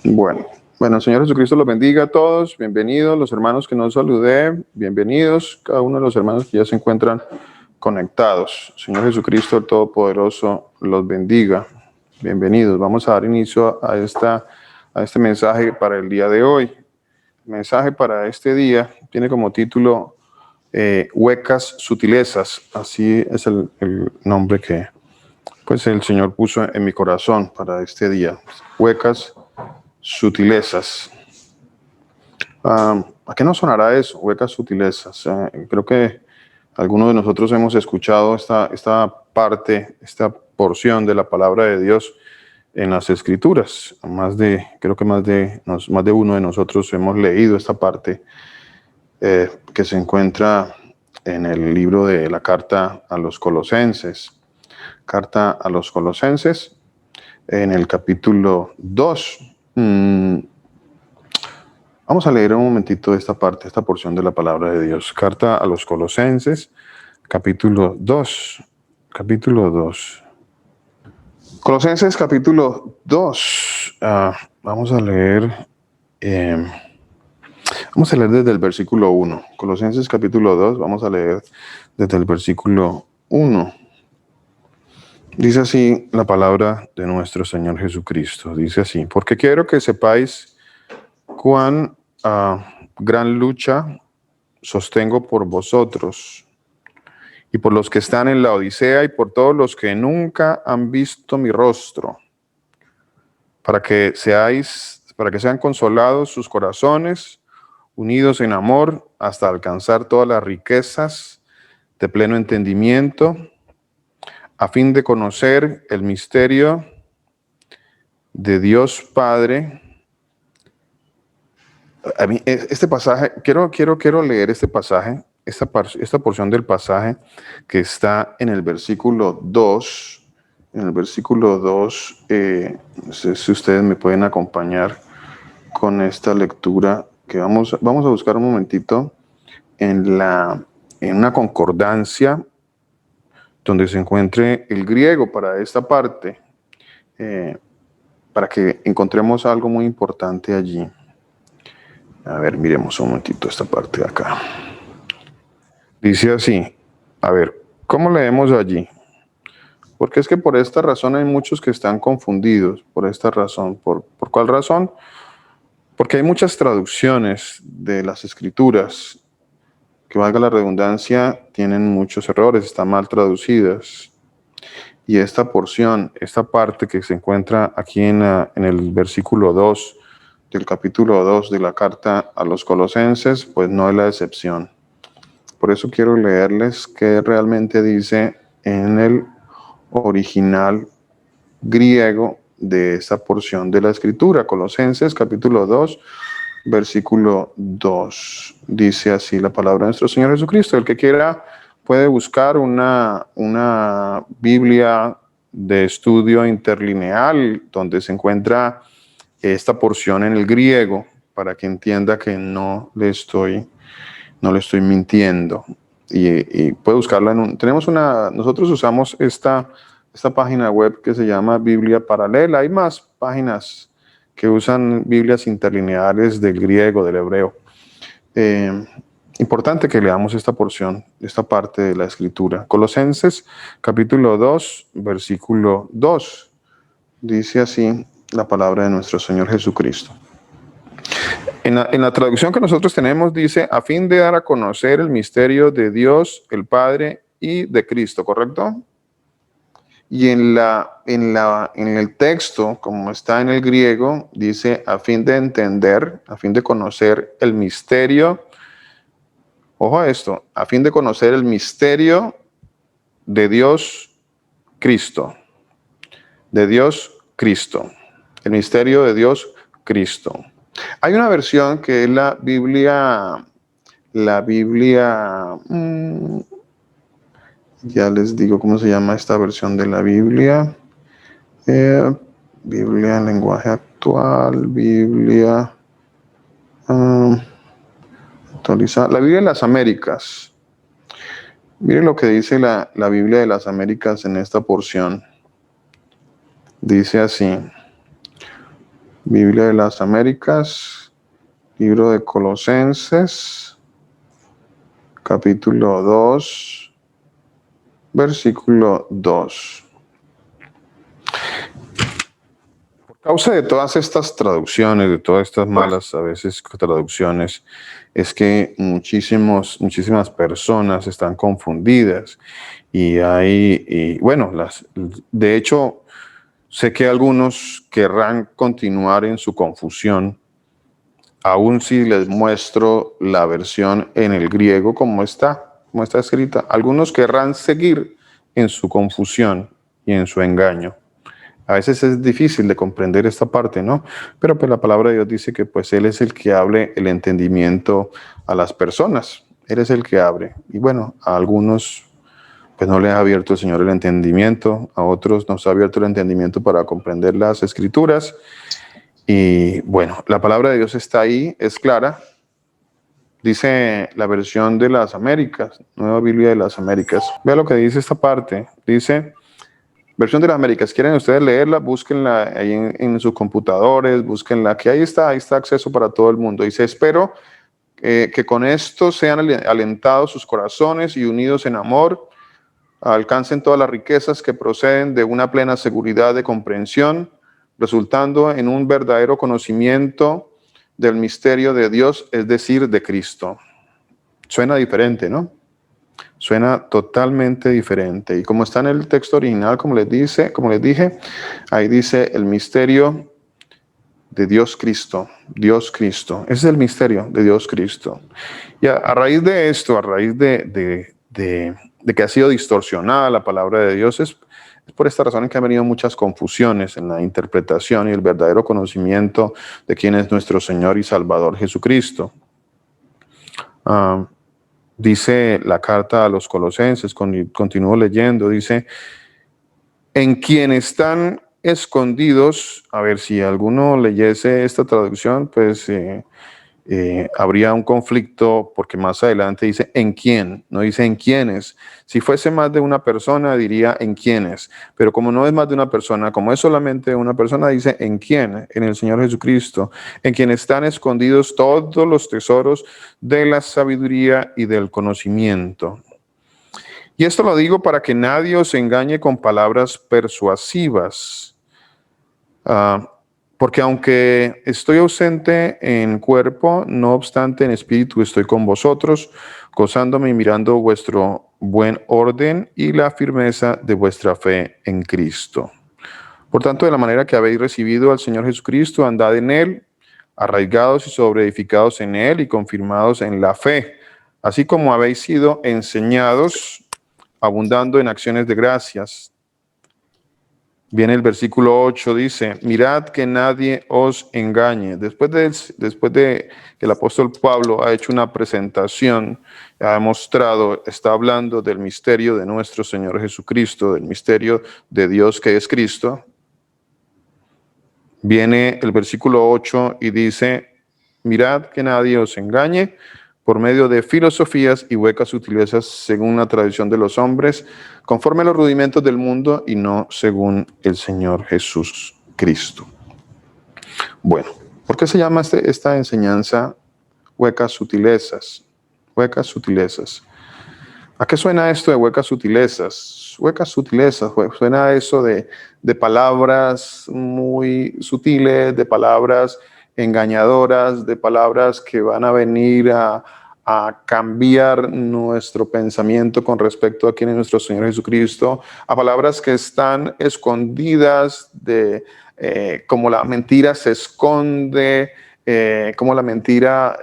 Bueno, el Señor Jesucristo los bendiga a todos. Bienvenidos los hermanos que no saludé. Bienvenidos cada uno de los hermanos que ya se encuentran conectados. Señor Jesucristo, el Todopoderoso, los bendiga. Bienvenidos. Vamos a dar inicio a este mensaje para el día de hoy. El mensaje para este día tiene como título Huecas Sutilezas. Así es el nombre que pues el Señor puso en mi corazón para este día. Huecas sutilezas. ¿A qué nos sonará eso? Huecas sutilezas. Creo que algunos de nosotros hemos escuchado esta parte, esta porción de la palabra de Dios en las Escrituras. Creo que más de uno de nosotros hemos leído esta parte que se encuentra en el libro de la carta a los Colosenses. Carta a los Colosenses, en el capítulo 2. Vamos a leer un momentito esta parte, esta porción de la palabra de Dios. Carta a los Colosenses, capítulo 2. Capítulo 2. Colosenses, capítulo 2. Vamos a leer desde el versículo 1. Colosenses, capítulo 2, vamos a leer desde el versículo 1. Dice así la palabra de nuestro Señor Jesucristo. Dice así: porque quiero que sepáis cuán gran lucha sostengo por vosotros y por los que están en la Odisea y por todos los que nunca han visto mi rostro, para que sean consolados sus corazones, unidos en amor, hasta alcanzar todas las riquezas de pleno entendimiento, a fin de conocer el misterio de Dios Padre. A mí, este pasaje, quiero leer este pasaje, esta porción del pasaje que está en el versículo 2. En el versículo 2, no sé si ustedes me pueden acompañar con esta lectura, que vamos a buscar un momentito en una concordancia donde se encuentre el griego para esta parte, para que encontremos algo muy importante allí. A ver, miremos un momentito esta parte de acá. Dice así, a ver, ¿cómo leemos allí? Porque es que por esta razón hay muchos que están confundidos, por esta razón. ¿Por cuál razón? Porque hay muchas traducciones de las Escrituras, que valga la redundancia, tienen muchos errores, están mal traducidas. Y esta porción, esta parte que se encuentra aquí en el versículo 2 del capítulo 2 de la carta a los Colosenses, pues no es la excepción. Por eso quiero leerles qué realmente dice en el original griego de esta porción de la Escritura. Colosenses capítulo 2, versículo 2. Dice así la palabra de nuestro Señor Jesucristo. El que quiera puede buscar una Biblia de estudio interlineal donde se encuentra esta porción en el griego, para que entienda que no le estoy mintiendo. Y puede buscarla nosotros usamos esta página web que se llama Biblia Paralela. Hay más páginas que usan Biblias interlineales del griego, del hebreo. Importante que leamos esta porción, esta parte de la Escritura. Colosenses, capítulo 2, versículo 2. Dice así la palabra de nuestro Señor Jesucristo. En la traducción que nosotros tenemos dice, a fin de dar a conocer el misterio de Dios, el Padre y de Cristo, ¿correcto? Y en el texto, como está en el griego, dice a fin de entender, a fin de conocer el misterio. Ojo a esto, a fin de conocer el misterio de Dios Cristo. De Dios Cristo. El misterio de Dios Cristo. Hay una versión que es la Biblia, ya les digo cómo se llama esta versión de la Biblia. Biblia en lenguaje actual, Biblia actualizada. La Biblia de las Américas. Miren lo que dice la Biblia de las Américas en esta porción. Dice así. Biblia de las Américas, libro de Colosenses, capítulo 2, versículo 2. Por causa de todas estas traducciones, de todas estas malas a veces traducciones, es que muchísimas personas están confundidas bueno, de hecho, sé que algunos querrán continuar en su confusión, aun si les muestro la versión en el griego como está escrita. Algunos querrán seguir en su confusión y en su engaño. A veces es difícil de comprender esta parte, ¿no? Pero pues la palabra de Dios dice que pues Él es el que abre el entendimiento a las personas. Él es el que abre. Y bueno, a algunos pues no les ha abierto el Señor el entendimiento, a otros nos ha abierto el entendimiento para comprender las Escrituras. Y bueno, la palabra de Dios está ahí, es clara. Dice la versión de las Américas, Nueva Biblia de las Américas. Vea lo que dice esta parte. Dice, versión de las Américas. ¿Quieren ustedes leerla? Búsquenla ahí en sus computadores, búsquenla, que ahí está acceso para todo el mundo. Dice, espero que con esto sean alentados sus corazones y unidos en amor, alcancen todas las riquezas que proceden de una plena seguridad de comprensión, resultando en un verdadero conocimiento del misterio de Dios, es decir, de Cristo. Suena diferente, ¿no? Suena totalmente diferente. Y como está en el texto original, como les dije, ahí dice el misterio de Dios Cristo. Dios Cristo. Ese es el misterio de Dios Cristo. Y a raíz de esto, a raíz de que ha sido distorsionada la palabra de Dios, es por esta razón que han venido muchas confusiones en la interpretación y el verdadero conocimiento de quién es nuestro Señor y Salvador Jesucristo. Dice la carta a los Colosenses, continúo leyendo, dice, en quien están escondidos, a ver si alguno leyese esta traducción, pues habría un conflicto, porque más adelante dice en quién, no dice en quiénes. Si fuese más de una persona, diría en quiénes, pero como no es más de una persona, como es solamente una persona, dice en quién, en el Señor Jesucristo, en quien están escondidos todos los tesoros de la sabiduría y del conocimiento. Y esto lo digo para que nadie os engañe con palabras persuasivas. Porque aunque estoy ausente en cuerpo, no obstante en espíritu estoy con vosotros, gozándome y mirando vuestro buen orden y la firmeza de vuestra fe en Cristo. Por tanto, de la manera que habéis recibido al Señor Jesucristo, andad en Él, arraigados y sobreedificados en Él y confirmados en la fe, así como habéis sido enseñados, abundando en acciones de gracias. Viene el versículo 8, dice, mirad que nadie os engañe. Después de que el apóstol Pablo ha hecho una presentación, ha demostrado, está hablando del misterio de nuestro Señor Jesucristo, del misterio de Dios que es Cristo. Viene el versículo 8 y dice, mirad que nadie os engañe por medio de filosofías y huecas sutilezas según la tradición de los hombres, conforme a los rudimentos del mundo y no según el Señor Jesús Cristo. Bueno, ¿por qué se llama esta enseñanza huecas sutilezas? Huecas sutilezas. ¿A qué suena esto de huecas sutilezas? Huecas sutilezas, suena a eso de palabras muy sutiles, de palabras engañadoras, de palabras que van a venir a cambiar nuestro pensamiento con respecto a quién es nuestro Señor Jesucristo, a palabras que están escondidas como la mentira se esconde, como la mentira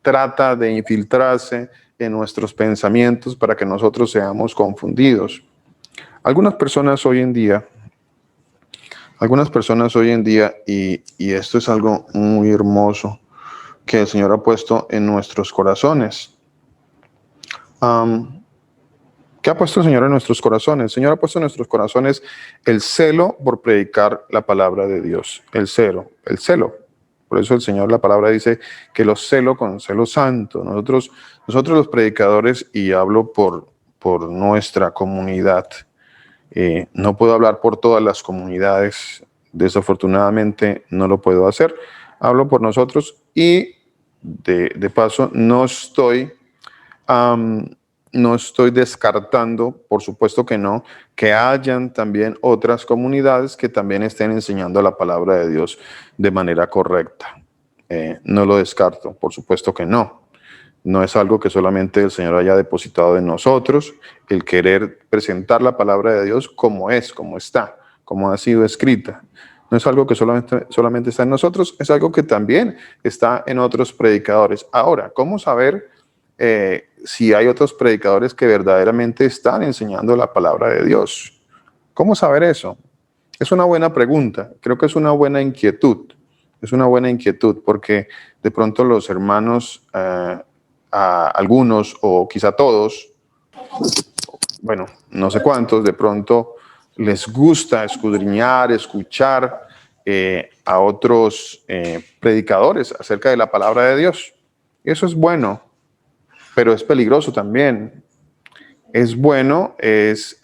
trata de infiltrarse en nuestros pensamientos para que nosotros seamos confundidos. Algunas personas hoy en día, y esto es algo muy hermoso que el Señor ha puesto en nuestros corazones. ¿Qué ha puesto el Señor en nuestros corazones? El Señor ha puesto en nuestros corazones el celo por predicar la palabra de Dios. El celo. Por eso el Señor, la palabra dice que los celo con celo santo. Nosotros los predicadores, y hablo por nuestra comunidad, no puedo hablar por todas las comunidades desafortunadamente no lo puedo hacer. Hablo por nosotros y de paso no estoy descartando, por supuesto que no, que hayan también otras comunidades que también estén enseñando la palabra de Dios de manera correcta. No lo descarto, por supuesto que no. No es algo que solamente el Señor haya depositado en nosotros, el querer presentar la palabra de Dios como es, como está, como ha sido escrita. No es algo que solamente está en nosotros, es algo que también está en otros predicadores. Ahora, ¿cómo saber si hay otros predicadores que verdaderamente están enseñando la palabra de Dios? ¿Cómo saber eso? Es una buena pregunta, creo que es una buena inquietud. Es una buena inquietud porque de pronto los hermanos, a algunos o quizá todos, bueno, no sé cuántos, de pronto les gusta escudriñar, escuchar a otros predicadores acerca de la palabra de Dios. Eso es bueno, pero es peligroso también. Es bueno, es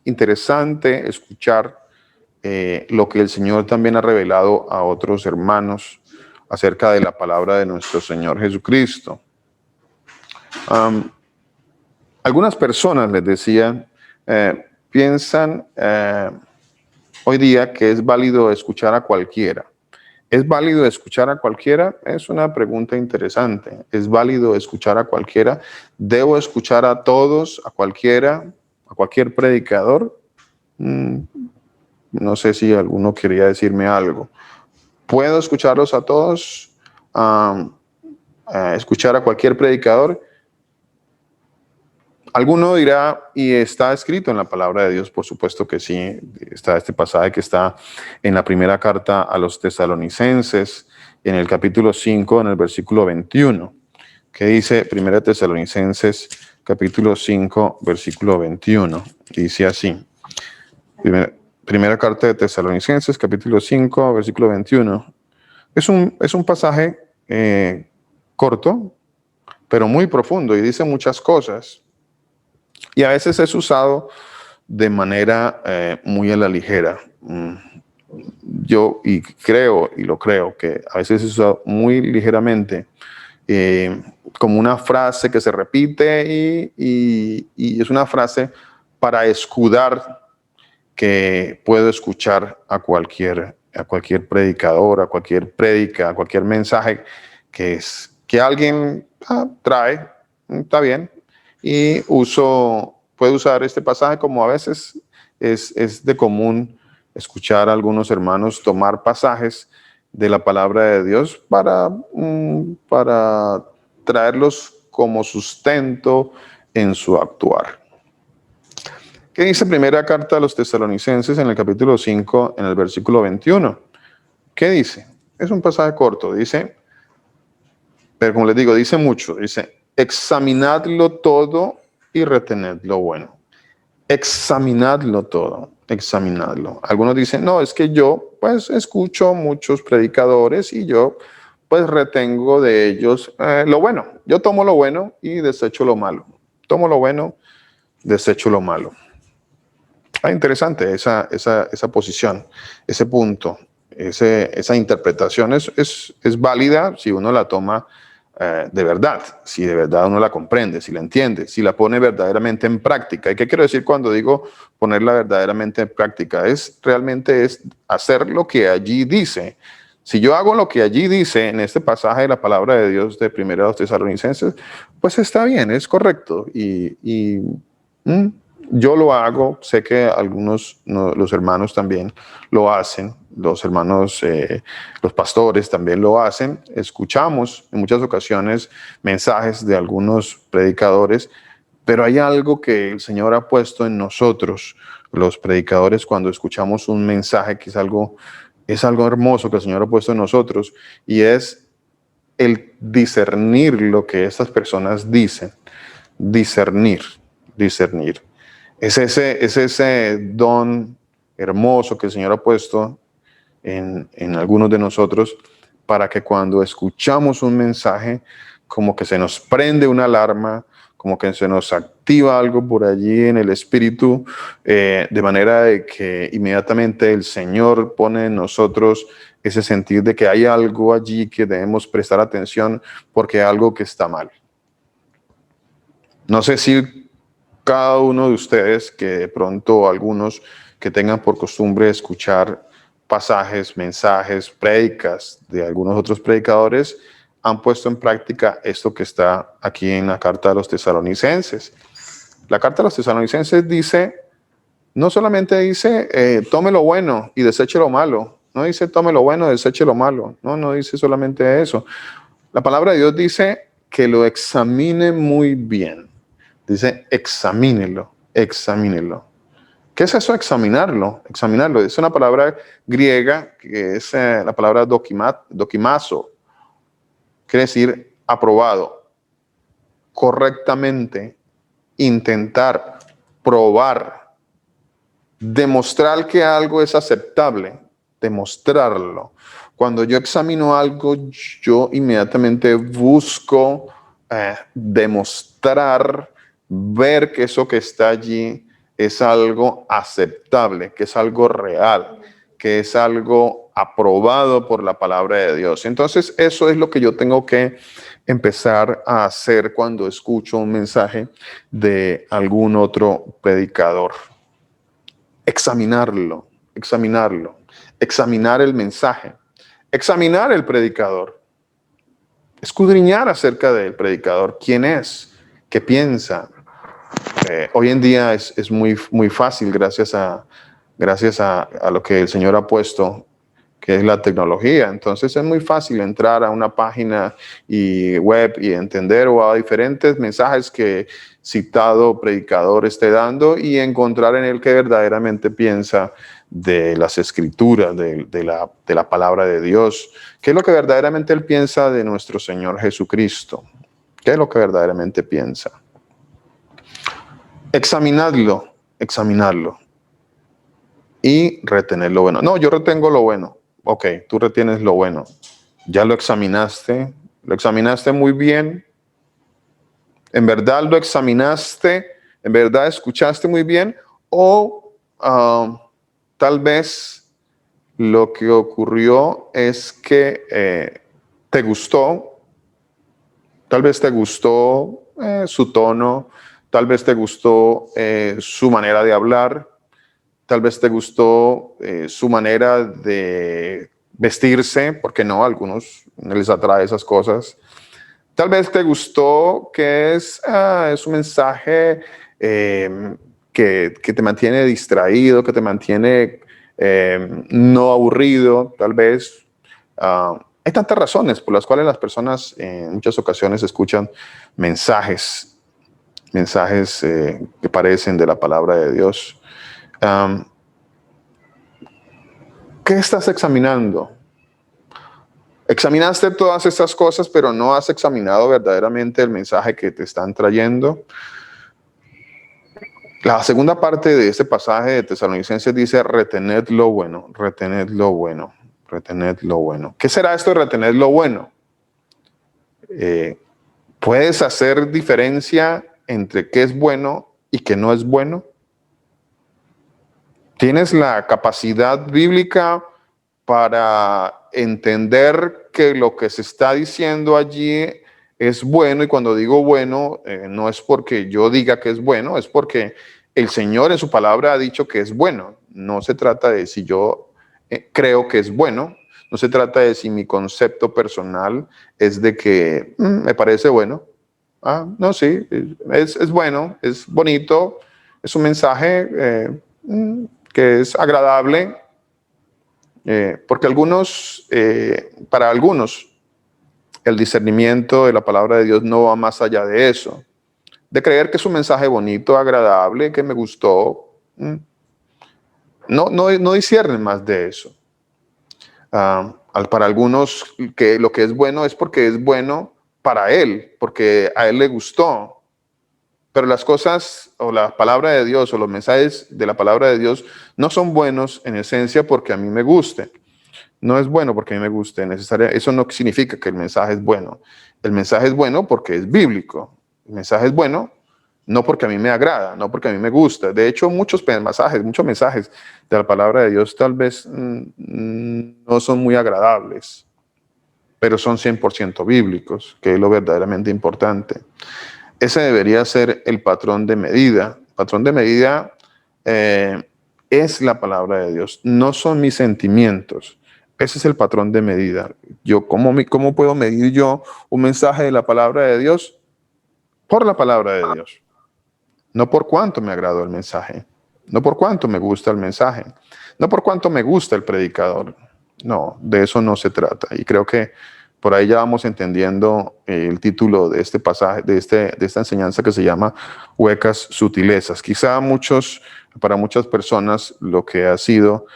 interesante escuchar lo que el Señor también ha revelado a otros hermanos acerca de la palabra de nuestro Señor Jesucristo. Algunas personas, les decía, piensan hoy día que es válido escuchar a cualquiera. ¿Es válido escuchar a cualquiera? Es una pregunta interesante. ¿Es válido escuchar a cualquiera? ¿Debo escuchar a todos, a cualquiera, a cualquier predicador? No sé si alguno quería decirme algo. ¿Puedo escucharlos a todos? ¿Escuchar a cualquier predicador? Alguno dirá, y está escrito en la palabra de Dios, por supuesto que sí. Está este pasaje que está en la primera carta a los Tesalonicenses, en el capítulo 5, en el versículo 21, que dice, primera Tesalonicenses, capítulo 5, versículo 21. Dice así, primera carta de Tesalonicenses, capítulo 5, versículo 21. Es un pasaje corto, pero muy profundo y dice muchas cosas. Y a veces es usado de manera muy a la ligera. Yo lo creo, que a veces es usado muy ligeramente, como una frase que se repite y es una frase para escudar que puedo escuchar a cualquier predicador, a cualquier prédica, a cualquier mensaje que alguien trae, está bien, y puedo usar este pasaje como a veces es de común escuchar a algunos hermanos tomar pasajes de la palabra de Dios para traerlos como sustento en su actuar. ¿Qué dice primera carta a los Tesalonicenses en el capítulo 5, en el versículo 21? ¿Qué dice? Es un pasaje corto, dice, pero como les digo, dice mucho, dice, examinadlo todo y retened lo bueno. Examinadlo todo, examinadlo. Algunos dicen, no, es que yo pues escucho muchos predicadores y yo pues retengo de ellos lo bueno. Yo tomo lo bueno y desecho lo malo. Tomo lo bueno, desecho lo malo. Interesante esa posición, ese punto, esa interpretación es válida si uno la toma de verdad, si de verdad uno la comprende, si la entiende, si la pone verdaderamente en práctica. ¿Y qué quiero decir cuando digo ponerla verdaderamente en práctica? Realmente es hacer lo que allí dice. Si yo hago lo que allí dice en este pasaje de la palabra de Dios de 1 Tesalonicenses, pues está bien, es correcto. Yo lo hago, sé que algunos, los hermanos también lo hacen, los hermanos, los pastores también lo hacen. Escuchamos en muchas ocasiones mensajes de algunos predicadores, pero hay algo que el Señor ha puesto en nosotros, los predicadores, cuando escuchamos un mensaje que es algo hermoso que el Señor ha puesto en nosotros, y es el discernir lo que estas personas dicen. Discernir. Es ese don hermoso que el Señor ha puesto en algunos de nosotros para que cuando escuchamos un mensaje, como que se nos prende una alarma, como que se nos activa algo por allí en el espíritu, de manera de que inmediatamente el Señor pone en nosotros ese sentir de que hay algo allí que debemos prestar atención porque hay algo que está mal. No sé si cada uno de ustedes, que de pronto algunos que tengan por costumbre escuchar pasajes, mensajes, prédicas de algunos otros predicadores, han puesto en práctica esto que está aquí en la carta de los tesalonicenses. La carta de los tesalonicenses dice, no solamente dice, tome lo bueno y deseche lo malo. No dice, tome lo bueno y deseche lo malo. No dice solamente eso. La palabra de Dios dice que lo examine muy bien. Dice, examínelo. ¿Qué es eso, examinarlo? Examinarlo. Es una palabra griega que es la palabra dokimazo. Quiere decir aprobado, correctamente, intentar, probar, demostrar que algo es aceptable, demostrarlo. Cuando yo examino algo, yo inmediatamente busco demostrar, ver que eso que está allí es algo aceptable, que es algo real, que es algo aprobado por la palabra de Dios. Entonces, eso es lo que yo tengo que empezar a hacer cuando escucho un mensaje de algún otro predicador. Examinarlo, examinar el mensaje, examinar el predicador, escudriñar acerca del predicador, quién es, qué piensa. Hoy en día es muy fácil gracias a lo que el Señor ha puesto, que es la tecnología. Entonces es muy fácil entrar a una página y web y entender o a diferentes mensajes que citado predicador esté dando y encontrar en él que verdaderamente piensa de las escrituras, de la palabra de Dios. ¿Qué es lo que verdaderamente él piensa de nuestro Señor Jesucristo? ¿Qué es lo que verdaderamente piensa? Examinarlo y retener lo bueno. No, yo retengo lo bueno. Ok, tú retienes lo bueno. Ya lo examinaste muy bien. ¿En verdad lo examinaste? ¿En verdad escuchaste muy bien? O tal vez lo que ocurrió es que te gustó, tal vez te gustó su tono, tal vez te gustó su manera de hablar, tal vez te gustó su manera de vestirse, porque no, a algunos les atrae esas cosas. Tal vez te gustó que es un mensaje que te mantiene distraído, que te mantiene no aburrido, tal vez. Hay tantas razones por las cuales las personas en muchas ocasiones escuchan mensajes que parecen de la palabra de Dios. ¿Qué estás examinando? Examinaste todas estas cosas, pero no has examinado verdaderamente el mensaje que te están trayendo. La segunda parte de este pasaje de Tesalonicenses dice, retened lo bueno, retened lo bueno, retened lo bueno. ¿Qué será esto de retener lo bueno? ¿Puedes hacer diferencia entre qué es bueno y qué no es bueno? ¿Tienes la capacidad bíblica para entender que lo que se está diciendo allí es bueno? Y cuando digo bueno, no es porque yo diga que es bueno, es porque el Señor en su palabra ha dicho que es bueno. No se trata de si yo creo que es bueno, no se trata de si mi concepto personal es de que me parece bueno. No, sí, es bueno, es bonito, es un mensaje que es agradable, porque para algunos, el discernimiento de la palabra de Dios no va más allá de eso, de creer que es un mensaje bonito, agradable, que me gustó. No disciernen más de eso. Para algunos, que lo que es bueno es porque es bueno para él, porque a él le gustó. Pero las cosas o la palabra de Dios o los mensajes de la palabra de Dios no son buenos en esencia porque a mí me guste. No es bueno porque a mí me guste. Eso no significa que el mensaje es bueno. El mensaje es bueno porque es bíblico. El mensaje es bueno No porque a mí me agrada, no porque a mí me gusta. De hecho, muchos mensajes de la palabra de Dios tal vez no son muy agradables, pero son 100% bíblicos, que es lo verdaderamente importante. Ese debería ser el patrón de medida. El patrón de medida es la palabra de Dios, no son mis sentimientos. Ese es el patrón de medida. ¿Cómo puedo medir yo un mensaje de la palabra de Dios? Por la palabra de Dios. No por cuánto me agradó el mensaje, no por cuánto me gusta el mensaje, no por cuánto me gusta el predicador. No, de eso no se trata. Y creo que por ahí ya vamos entendiendo el título de este pasaje, de esta enseñanza que se llama Huecas Sutilezas. Quizá para muchas personas lo que ha sido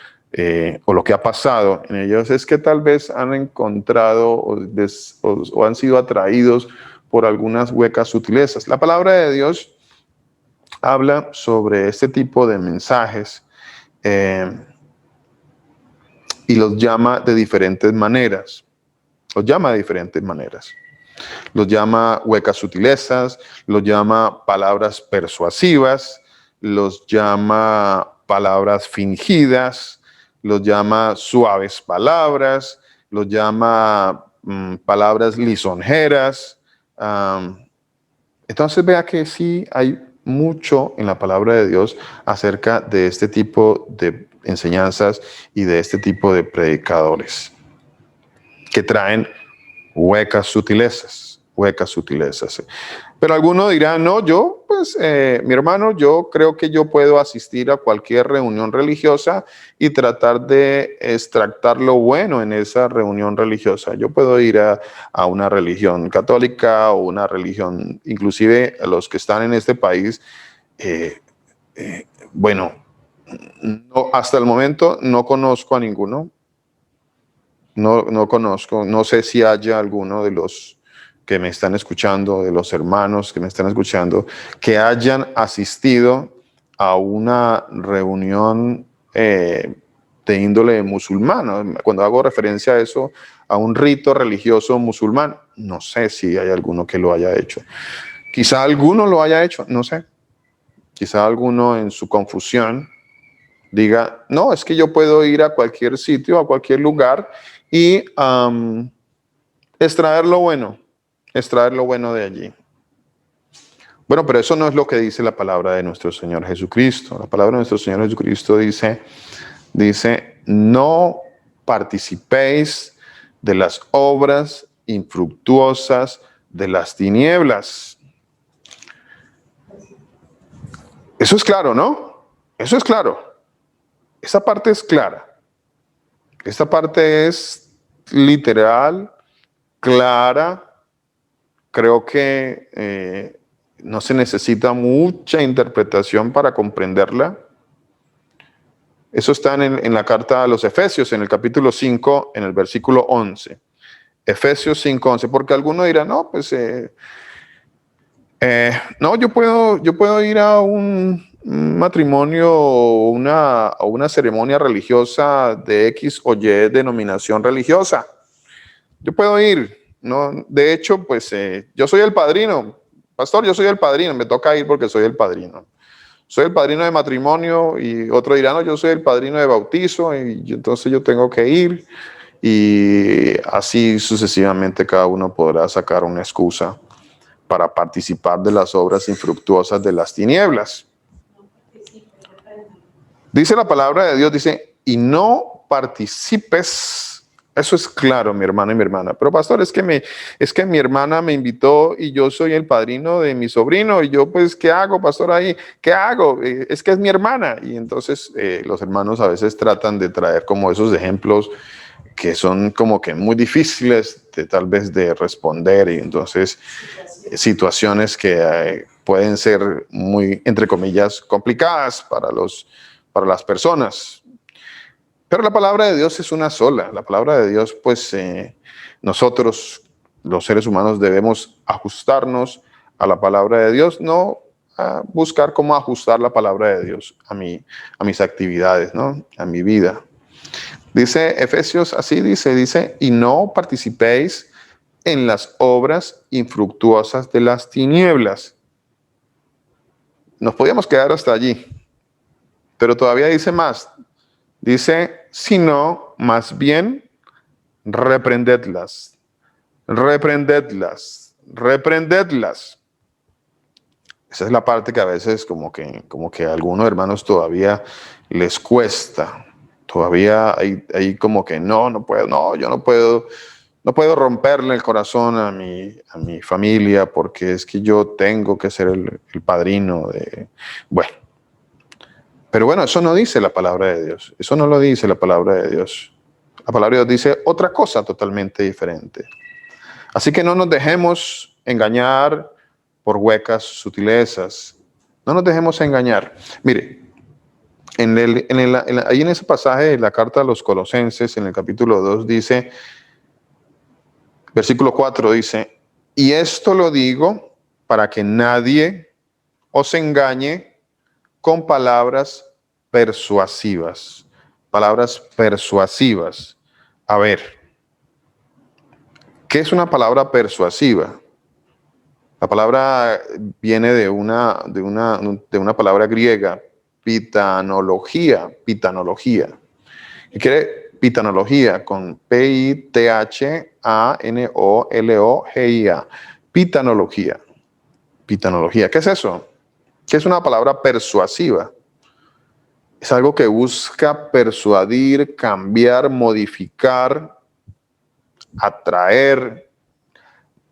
o lo que ha pasado en ellos es que tal vez han encontrado o han sido atraídos por algunas huecas sutilezas. La palabra de Dios habla sobre este tipo de mensajes y los llama de diferentes maneras. Los llama de diferentes maneras. Los llama huecas sutilezas, los llama palabras persuasivas, los llama palabras fingidas, los llama suaves palabras, los llama palabras lisonjeras. Entonces vea que sí hay mucho en la palabra de Dios acerca de este tipo de enseñanzas y de este tipo de predicadores que traen huecas sutilezas. Pero alguno dirá, no, mi hermano, yo creo que yo puedo asistir a cualquier reunión religiosa y tratar de extractar lo bueno en esa reunión religiosa. Yo puedo ir a una religión católica o una religión, inclusive a los que están en este país, bueno, no, hasta el momento no conozco a ninguno. No conozco, no sé si haya alguno de los que me están escuchando, de los hermanos que me están escuchando, que hayan asistido a una reunión de índole musulmana. Cuando hago referencia a eso, a un rito religioso musulmán, no sé si hay alguno que lo haya hecho. Quizá alguno lo haya hecho, no sé. Quizá alguno en su confusión diga, no, es que yo puedo ir a cualquier sitio, a cualquier lugar y extraer lo bueno de allí. Bueno, pero eso no es lo que dice la palabra de nuestro Señor Jesucristo. La palabra de nuestro Señor Jesucristo dice, no participéis de las obras infructuosas de las tinieblas. Eso es claro, ¿no? Eso es claro. Esa parte es clara. Esta parte es literal, clara. Creo que no se necesita mucha interpretación para comprenderla. Eso está en la carta a los Efesios, en el capítulo 5, en el versículo 11. Efesios 5, 11. Porque alguno dirá, no, pues, no, yo puedo ir a un matrimonio o una ceremonia religiosa de X o Y denominación religiosa. Yo puedo ir, ¿no? De hecho, pues yo soy el padrino. Pastor, yo soy el padrino, me toca ir porque soy el padrino. Soy el padrino de matrimonio y otro dirá, no, yo soy el padrino de bautizo y entonces yo tengo que ir. Y así sucesivamente cada uno podrá sacar una excusa para participar de las obras infructuosas de las tinieblas. Dice la palabra de Dios, dice, y no participes. Eso es claro, mi hermano y mi hermana. Pero pastor, es que mi hermana me invitó y yo soy el padrino de mi sobrino y yo pues, ¿qué hago, pastor, ahí? ¿Qué hago? Es que es mi hermana. Y entonces los hermanos a veces tratan de traer como esos ejemplos que son como que muy difíciles tal vez de responder y entonces situaciones que pueden ser muy, entre comillas, complicadas para las personas. Pero la palabra de Dios es una sola. La palabra de Dios, pues nosotros, los seres humanos, debemos ajustarnos a la palabra de Dios, no a buscar cómo ajustar la palabra de Dios a mis actividades, ¿no? A mi vida. Dice Efesios, así dice, y no participéis en las obras infructuosas de las tinieblas. nos podíamos quedar hasta allí, pero todavía dice más. Dice, sino más bien reprendedlas, reprendedlas, reprendedlas. Esa es la parte que a veces como que a algunos hermanos todavía les cuesta. Todavía hay como que no puedo, yo no puedo romperle el corazón a mi familia porque es que yo tengo que ser el padrino de... Bueno, pero bueno, eso no dice la palabra de Dios. Eso no lo dice la palabra de Dios. La palabra de Dios dice otra cosa totalmente diferente. Así que no nos dejemos engañar por huecas sutilezas. No nos dejemos engañar. Mire, ahí en ese pasaje de la carta a los Colosenses, en el capítulo 2, dice, versículo 4 dice, y esto lo digo para que nadie os engañe con palabras persuasivas. Palabras persuasivas. A ver, ¿qué es una palabra persuasiva? La palabra viene de una palabra griega, pitanología. ¿Qué quiere pitanología? Con P-I-T-H-A-N-O-L-O-G-I-A. Pitanología. Pitanología. ¿Qué es eso? ¿Qué es una palabra persuasiva? Es algo que busca persuadir, cambiar, modificar, atraer.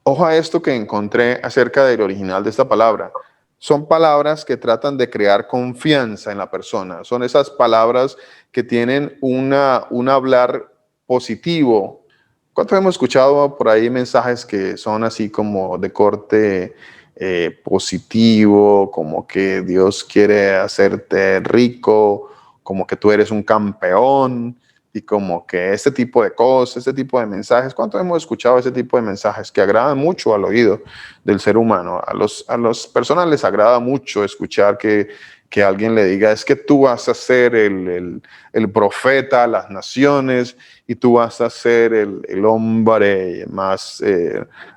Ojo a esto que encontré acerca del original de esta palabra. Son palabras que tratan de crear confianza en la persona. Son esas palabras que tienen un hablar positivo. ¿Cuántos hemos escuchado por ahí mensajes que son así como de corte positivo, como que Dios quiere hacerte rico, como que tú eres un campeón? Y como que este tipo de cosas, este tipo de mensajes, ¿cuántos hemos escuchado ese tipo de mensajes que agradan mucho al oído del ser humano? A las personas les agrada mucho escuchar que alguien le diga, es que tú vas a ser el profeta a las naciones y tú vas a ser el hombre más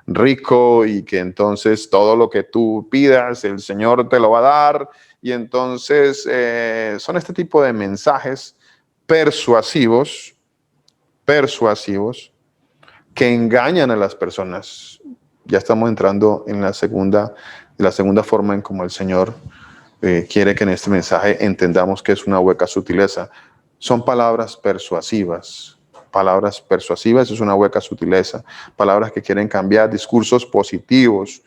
rico y que entonces todo lo que tú pidas, el Señor te lo va a dar. Y entonces son este tipo de mensajes persuasivos que engañan a las personas. Ya estamos entrando en la segunda forma en cómo el Señor quiere que en este mensaje entendamos que es una hueca sutileza. Son palabras persuasivas. Palabras persuasivas es una hueca sutileza. Palabras que quieren cambiar, discursos positivos,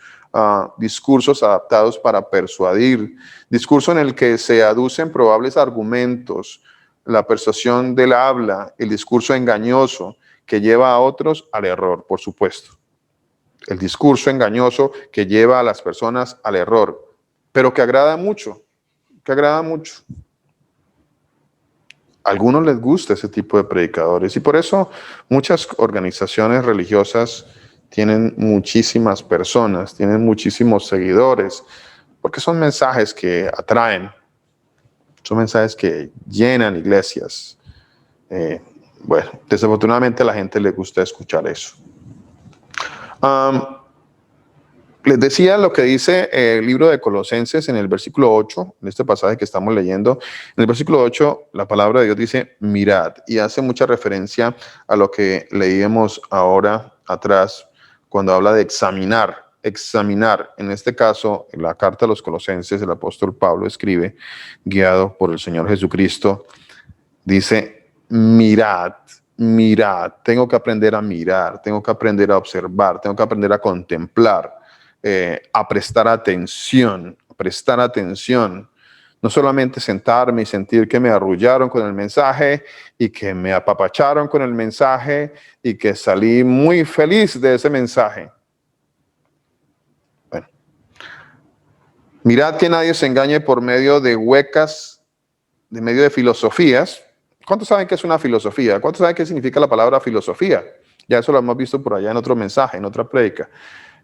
discursos adaptados para persuadir, discurso en el que se aducen probables argumentos, la persuasión del habla, el discurso engañoso que lleva a otros al error, por supuesto. El discurso engañoso que lleva a las personas al error, pero que agrada mucho, A algunos les gusta ese tipo de predicadores y por eso muchas organizaciones religiosas tienen muchísimas personas, tienen muchísimos seguidores, porque son mensajes que atraen, son mensajes que llenan iglesias. Bueno, desafortunadamente a la gente le gusta escuchar eso. Les decía lo que dice el libro de Colosenses en el versículo 8, en este pasaje que estamos leyendo. En el versículo 8, la palabra de Dios dice, mirad, y hace mucha referencia a lo que leíamos ahora atrás, cuando habla de examinar. Examinar, en este caso, en la carta a los Colosenses, el apóstol Pablo escribe, guiado por el Señor Jesucristo, dice, mirad, tengo que aprender a mirar, tengo que aprender a observar, tengo que aprender a contemplar, a prestar atención, no solamente sentarme y sentir que me arrullaron con el mensaje y que me apapacharon con el mensaje y que salí muy feliz de ese mensaje. Bueno, mirad que nadie se engañe por medio de huecas, de medio de filosofías. ¿Cuántos saben qué es una filosofía? ¿Cuántos saben qué significa la palabra filosofía? Ya eso lo hemos visto por allá en otro mensaje, en otra prédica.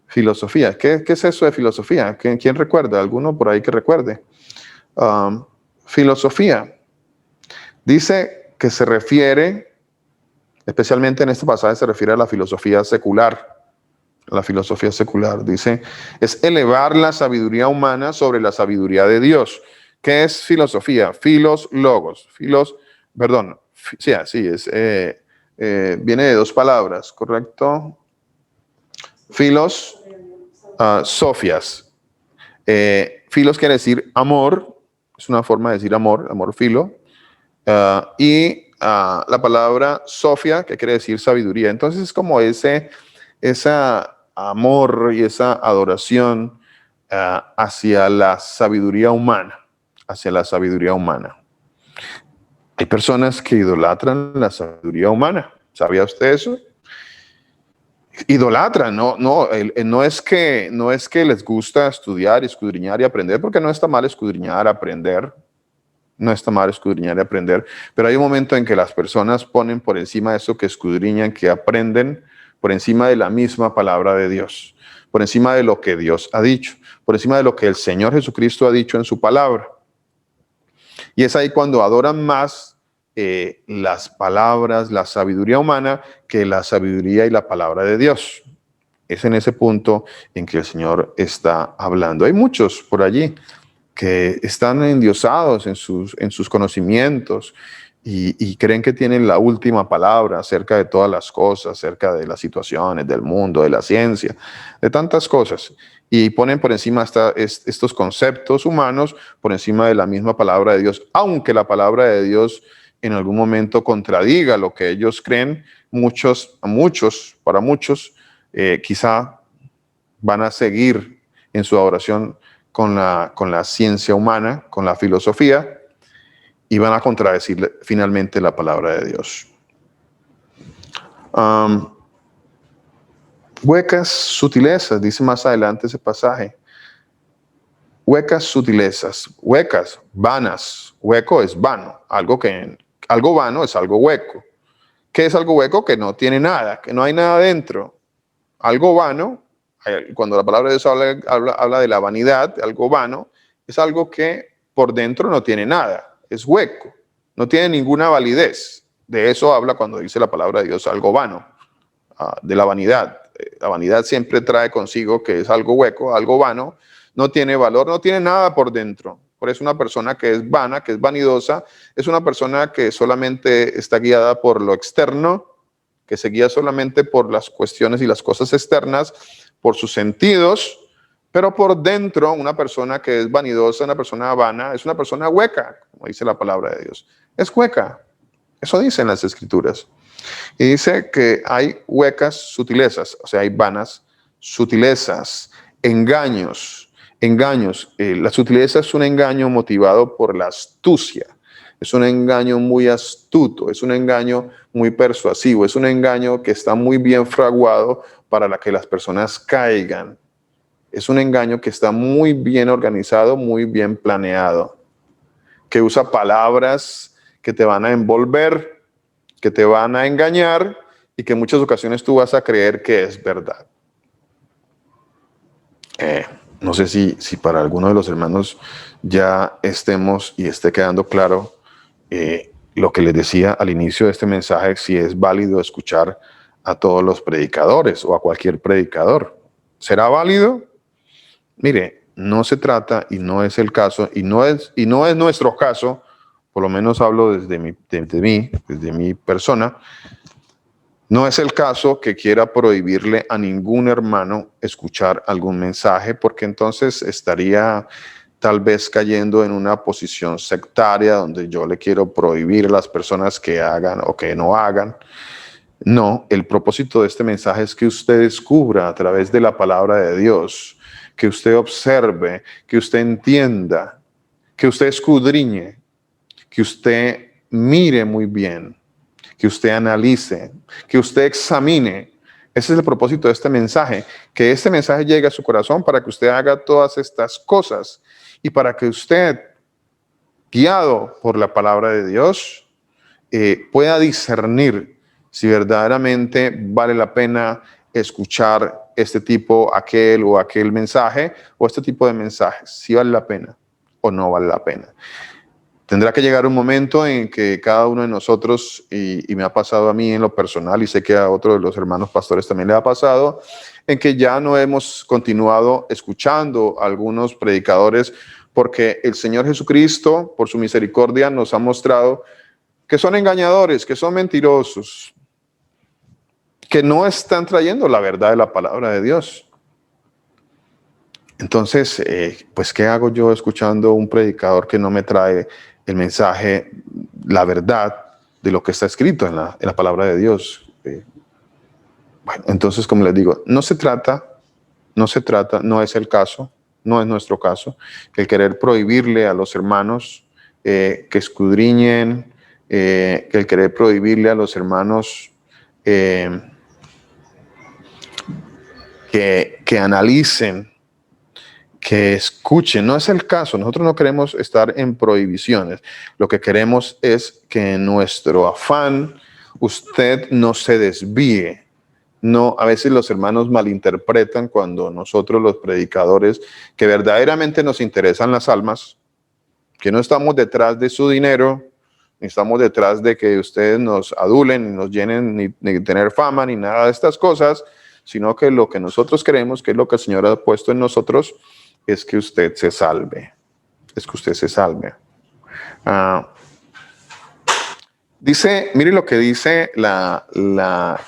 Filosofía. ¿Qué es eso de filosofía? ¿Quién recuerda? ¿Alguno por ahí que recuerde? Filosofía. Dice que se refiere, especialmente en este pasaje, se refiere a la filosofía secular. la filosofía secular. Dice, es elevar la sabiduría humana sobre la sabiduría de Dios. ¿Qué es filosofía? Filos, logos. Filos, perdón, sí, así es. Viene de dos palabras, ¿correcto? Filos, sofias. Filos quiere decir amor, es una forma de decir amor, amor filo. La palabra sofia, que quiere decir sabiduría. Entonces es como ese amor y esa adoración hacia la sabiduría humana, hacia la sabiduría humana. Hay personas que idolatran la sabiduría humana. ¿Sabía usted eso? Idolatran, no es que les gusta estudiar, escudriñar y aprender, porque no está mal escudriñar, aprender. No está mal escudriñar y aprender, pero hay un momento en que las personas ponen por encima de eso que escudriñan, que aprenden, por encima de la misma palabra de Dios, por encima de lo que Dios ha dicho, por encima de lo que el Señor Jesucristo ha dicho en su palabra. Y es ahí cuando adoran más las palabras, la sabiduría humana, que la sabiduría y la palabra de Dios. Es en ese punto en que el Señor está hablando. Hay muchos por allí que están endiosados en sus conocimientos y creen que tienen la última palabra acerca de todas las cosas, acerca de las situaciones, del mundo, de la ciencia, de tantas cosas. Y ponen por encima estos conceptos humanos, por encima de la misma palabra de Dios, aunque la palabra de Dios en algún momento contradiga lo que ellos creen. Para muchos, quizá van a seguir en su adoración con la ciencia humana, con la filosofía, y van a contradecir finalmente la palabra de Dios. Huecas sutilezas, dice más adelante ese pasaje. Huecas sutilezas, huecas, vanas. Hueco es vano, algo vano es algo hueco. ¿Qué es algo hueco? Que no tiene nada, que no hay nada dentro. Algo vano, cuando la palabra de Dios habla de la vanidad, algo vano, es algo que por dentro no tiene nada, es hueco, no tiene ninguna validez. De eso habla cuando dice la palabra de Dios, algo vano, de la vanidad. La vanidad siempre trae consigo que es algo hueco, algo vano, no tiene valor, no tiene nada por dentro. Por eso una persona que es vana, que es vanidosa, es una persona que solamente está guiada por lo externo, que se guía solamente por las cuestiones y las cosas externas, por sus sentidos, pero por dentro una persona que es vanidosa, una persona vana, es una persona hueca, como dice la palabra de Dios. Es hueca, eso dicen las Escrituras. Y dice que hay huecas sutilezas, o sea, hay vanas sutilezas, engaños. La sutileza es un engaño motivado por la astucia. Es un engaño muy astuto, es un engaño muy persuasivo, es un engaño que está muy bien fraguado para que las personas caigan. Es un engaño que está muy bien organizado, muy bien planeado, que usa palabras que te van a envolver, que te van a engañar y que en muchas ocasiones tú vas a creer que es verdad. No sé si para alguno de los hermanos ya estemos y esté quedando claro lo que les decía al inicio de este mensaje, si es válido escuchar a todos los predicadores o a cualquier predicador. ¿Será válido? Mire, no se trata y no es el caso y no es nuestro caso, por lo menos hablo desde mi persona. No es el caso que quiera prohibirle a ningún hermano escuchar algún mensaje, porque entonces estaría tal vez cayendo en una posición sectaria donde yo le quiero prohibir a las personas que hagan o que no hagan. No, el propósito de este mensaje es que usted descubra a través de la palabra de Dios, que usted observe, que usted entienda, que usted escudriñe, que usted mire muy bien, que usted analice, que usted examine. Ese es el propósito de este mensaje, que este mensaje llegue a su corazón para que usted haga todas estas cosas y para que usted, guiado por la palabra de Dios, pueda discernir si verdaderamente vale la pena escuchar este tipo, aquel o aquel mensaje o este tipo de mensajes, si vale la pena o no vale la pena. Tendrá que llegar un momento en que cada uno de nosotros, y me ha pasado a mí en lo personal, y sé que a otros de los hermanos pastores también le ha pasado, en que ya no hemos continuado escuchando a algunos predicadores, porque el Señor Jesucristo, por su misericordia, nos ha mostrado que son engañadores, que son mentirosos, que no están trayendo la verdad de la palabra de Dios. Entonces, pues, ¿qué hago yo escuchando un predicador que no me trae el mensaje, la verdad de lo que está escrito en la palabra de Dios? Bueno, entonces, como les digo, no es el caso, no es nuestro caso, el querer prohibirle a los hermanos que escudriñen, que el querer prohibirle a los hermanos que analicen, que escuchen. No es el caso. Nosotros no queremos estar en prohibiciones. Lo que queremos es que en nuestro afán usted no se desvíe. No, a veces los hermanos malinterpretan cuando nosotros los predicadores, que verdaderamente nos interesan las almas, que no estamos detrás de su dinero, ni estamos detrás de que ustedes nos adulen, ni nos llenen, ni tener fama, ni nada de estas cosas, sino que lo que nosotros queremos, que es lo que el Señor ha puesto en nosotros, es que usted se salve. Es que usted se salve. Dice, mire lo que dice la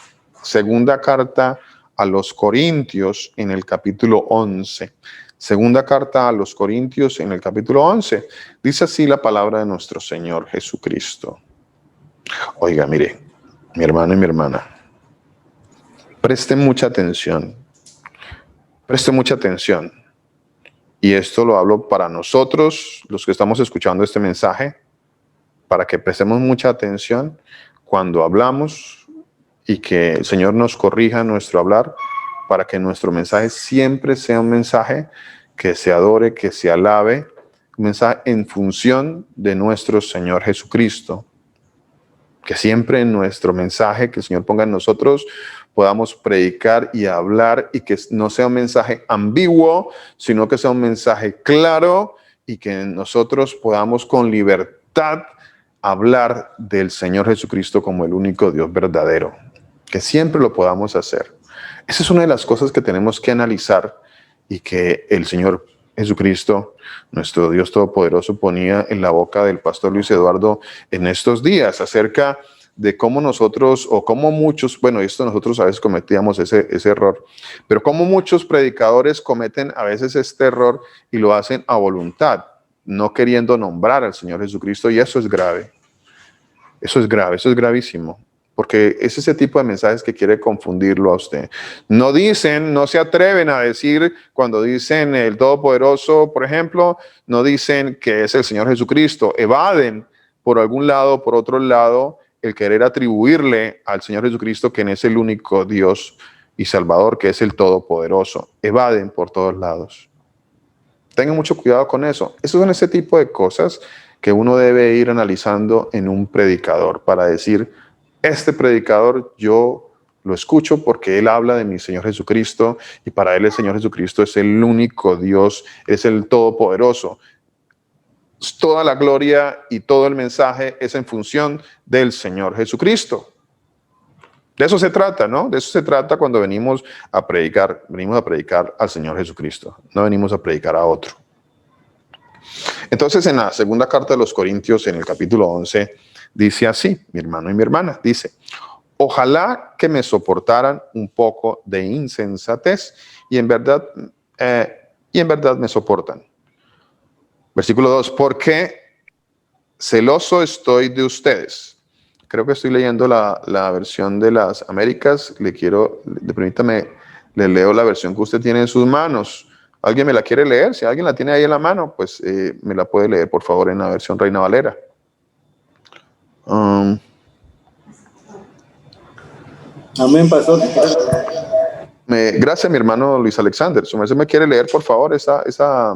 segunda carta a los Corintios en el capítulo 11. Segunda carta a los Corintios en el capítulo 11. Dice así la palabra de nuestro Señor Jesucristo. Oiga, mire, mi hermano y mi hermana, presten mucha atención. Presten mucha atención. Y esto lo hablo para nosotros, los que estamos escuchando este mensaje, para que prestemos mucha atención cuando hablamos y que el Señor nos corrija nuestro hablar, para que nuestro mensaje siempre sea un mensaje que se adore, que se alabe, un mensaje en función de nuestro Señor Jesucristo. Que siempre en nuestro mensaje que el Señor ponga en nosotros podamos predicar y hablar, y que no sea un mensaje ambiguo, sino que sea un mensaje claro, y que nosotros podamos con libertad hablar del Señor Jesucristo como el único Dios verdadero. Que siempre lo podamos hacer. Esa es una de las cosas que tenemos que analizar, y que el Señor Jesucristo, nuestro Dios Todopoderoso, ponía en la boca del pastor Luis Eduardo en estos días, acerca de cómo nosotros, o cómo muchos, bueno, esto nosotros a veces cometíamos ese error, pero cómo muchos predicadores cometen a veces este error y lo hacen a voluntad, no queriendo nombrar al Señor Jesucristo, y eso es grave. Eso es grave, eso es gravísimo. Porque es ese tipo de mensajes que quiere confundirlo a usted. No dicen, no se atreven a decir, cuando dicen el Todopoderoso, por ejemplo, no dicen que es el Señor Jesucristo. Evaden por algún lado, por otro lado, el querer atribuirle al Señor Jesucristo que es el único Dios y Salvador, que es el Todopoderoso. Evaden por todos lados. Tengan mucho cuidado con eso. Esos son ese tipo de cosas que uno debe ir analizando en un predicador, para decir, este predicador yo lo escucho porque él habla de mi Señor Jesucristo, y para él el Señor Jesucristo es el único Dios, es el Todopoderoso. Toda la gloria y todo el mensaje es en función del Señor Jesucristo. De eso se trata, ¿no? De eso se trata cuando venimos a predicar al Señor Jesucristo, no venimos a predicar a otro. Entonces, en la segunda carta de los Corintios, en el capítulo 11, dice así, mi hermano y mi hermana, dice, ojalá que me soportaran un poco de insensatez, y en verdad me soportan. Versículo 2, porque celoso estoy de ustedes. Creo que estoy leyendo la versión de las Américas. Permítame, le leo la versión que usted tiene en sus manos. ¿Alguien me la quiere leer? Si alguien la tiene ahí en la mano, pues me la puede leer, por favor, en la versión Reina Valera. Amén, pastor. Gracias, mi hermano Luis Alexander. Su merced me quiere leer, por favor, esa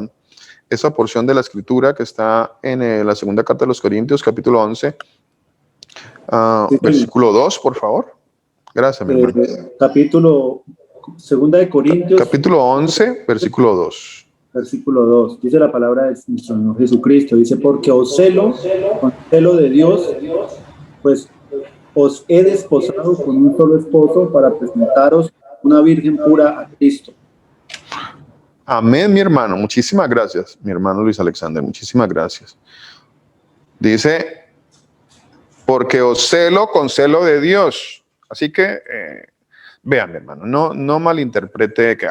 porción de la escritura que está en la segunda carta de los Corintios, capítulo 11, sí, versículo 2, por favor. Gracias, mi hermano. Capítulo, segunda de Corintios. Capítulo 11, versículo 2. versículo 2. Dice la palabra del Señor Jesucristo. Dice, porque os celo con celo de Dios, pues os he desposado con un solo esposo para presentaros una virgen pura a Cristo. Amén, mi hermano. Muchísimas gracias, mi hermano Luis Alexander. Muchísimas gracias. Dice, porque os celo con celo de Dios. Así que, vean, mi hermano, no malinterprete que,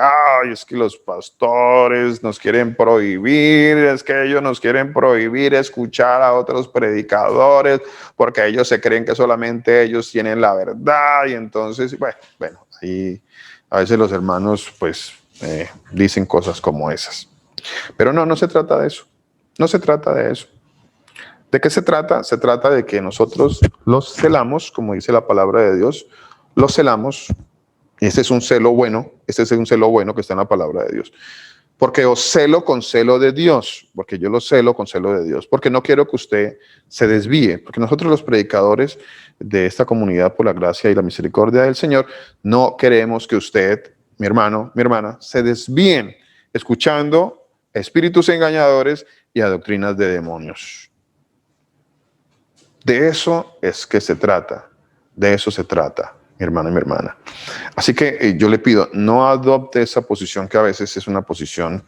es que los pastores nos quieren prohibir, es que ellos nos quieren prohibir escuchar a otros predicadores, porque ellos se creen que solamente ellos tienen la verdad, y entonces, bueno, ahí a veces los hermanos, pues, dicen cosas como esas. Pero no se trata de eso. No se trata de eso. ¿De qué se trata? Se trata de que nosotros los celamos, como dice la palabra de Dios, los celamos. Este es un celo bueno que está en la palabra de Dios. Porque os celo con celo de Dios, porque yo lo celo con celo de Dios, porque no quiero que usted se desvíe, porque nosotros los predicadores de esta comunidad por la gracia y la misericordia del Señor, no queremos que usted, mi hermano, mi hermana, se desvíen escuchando espíritus engañadores y a doctrinas de demonios. De eso es que se trata, de eso se trata, mi hermano y mi hermana. Así que yo le pido, no adopte esa posición que a veces es una posición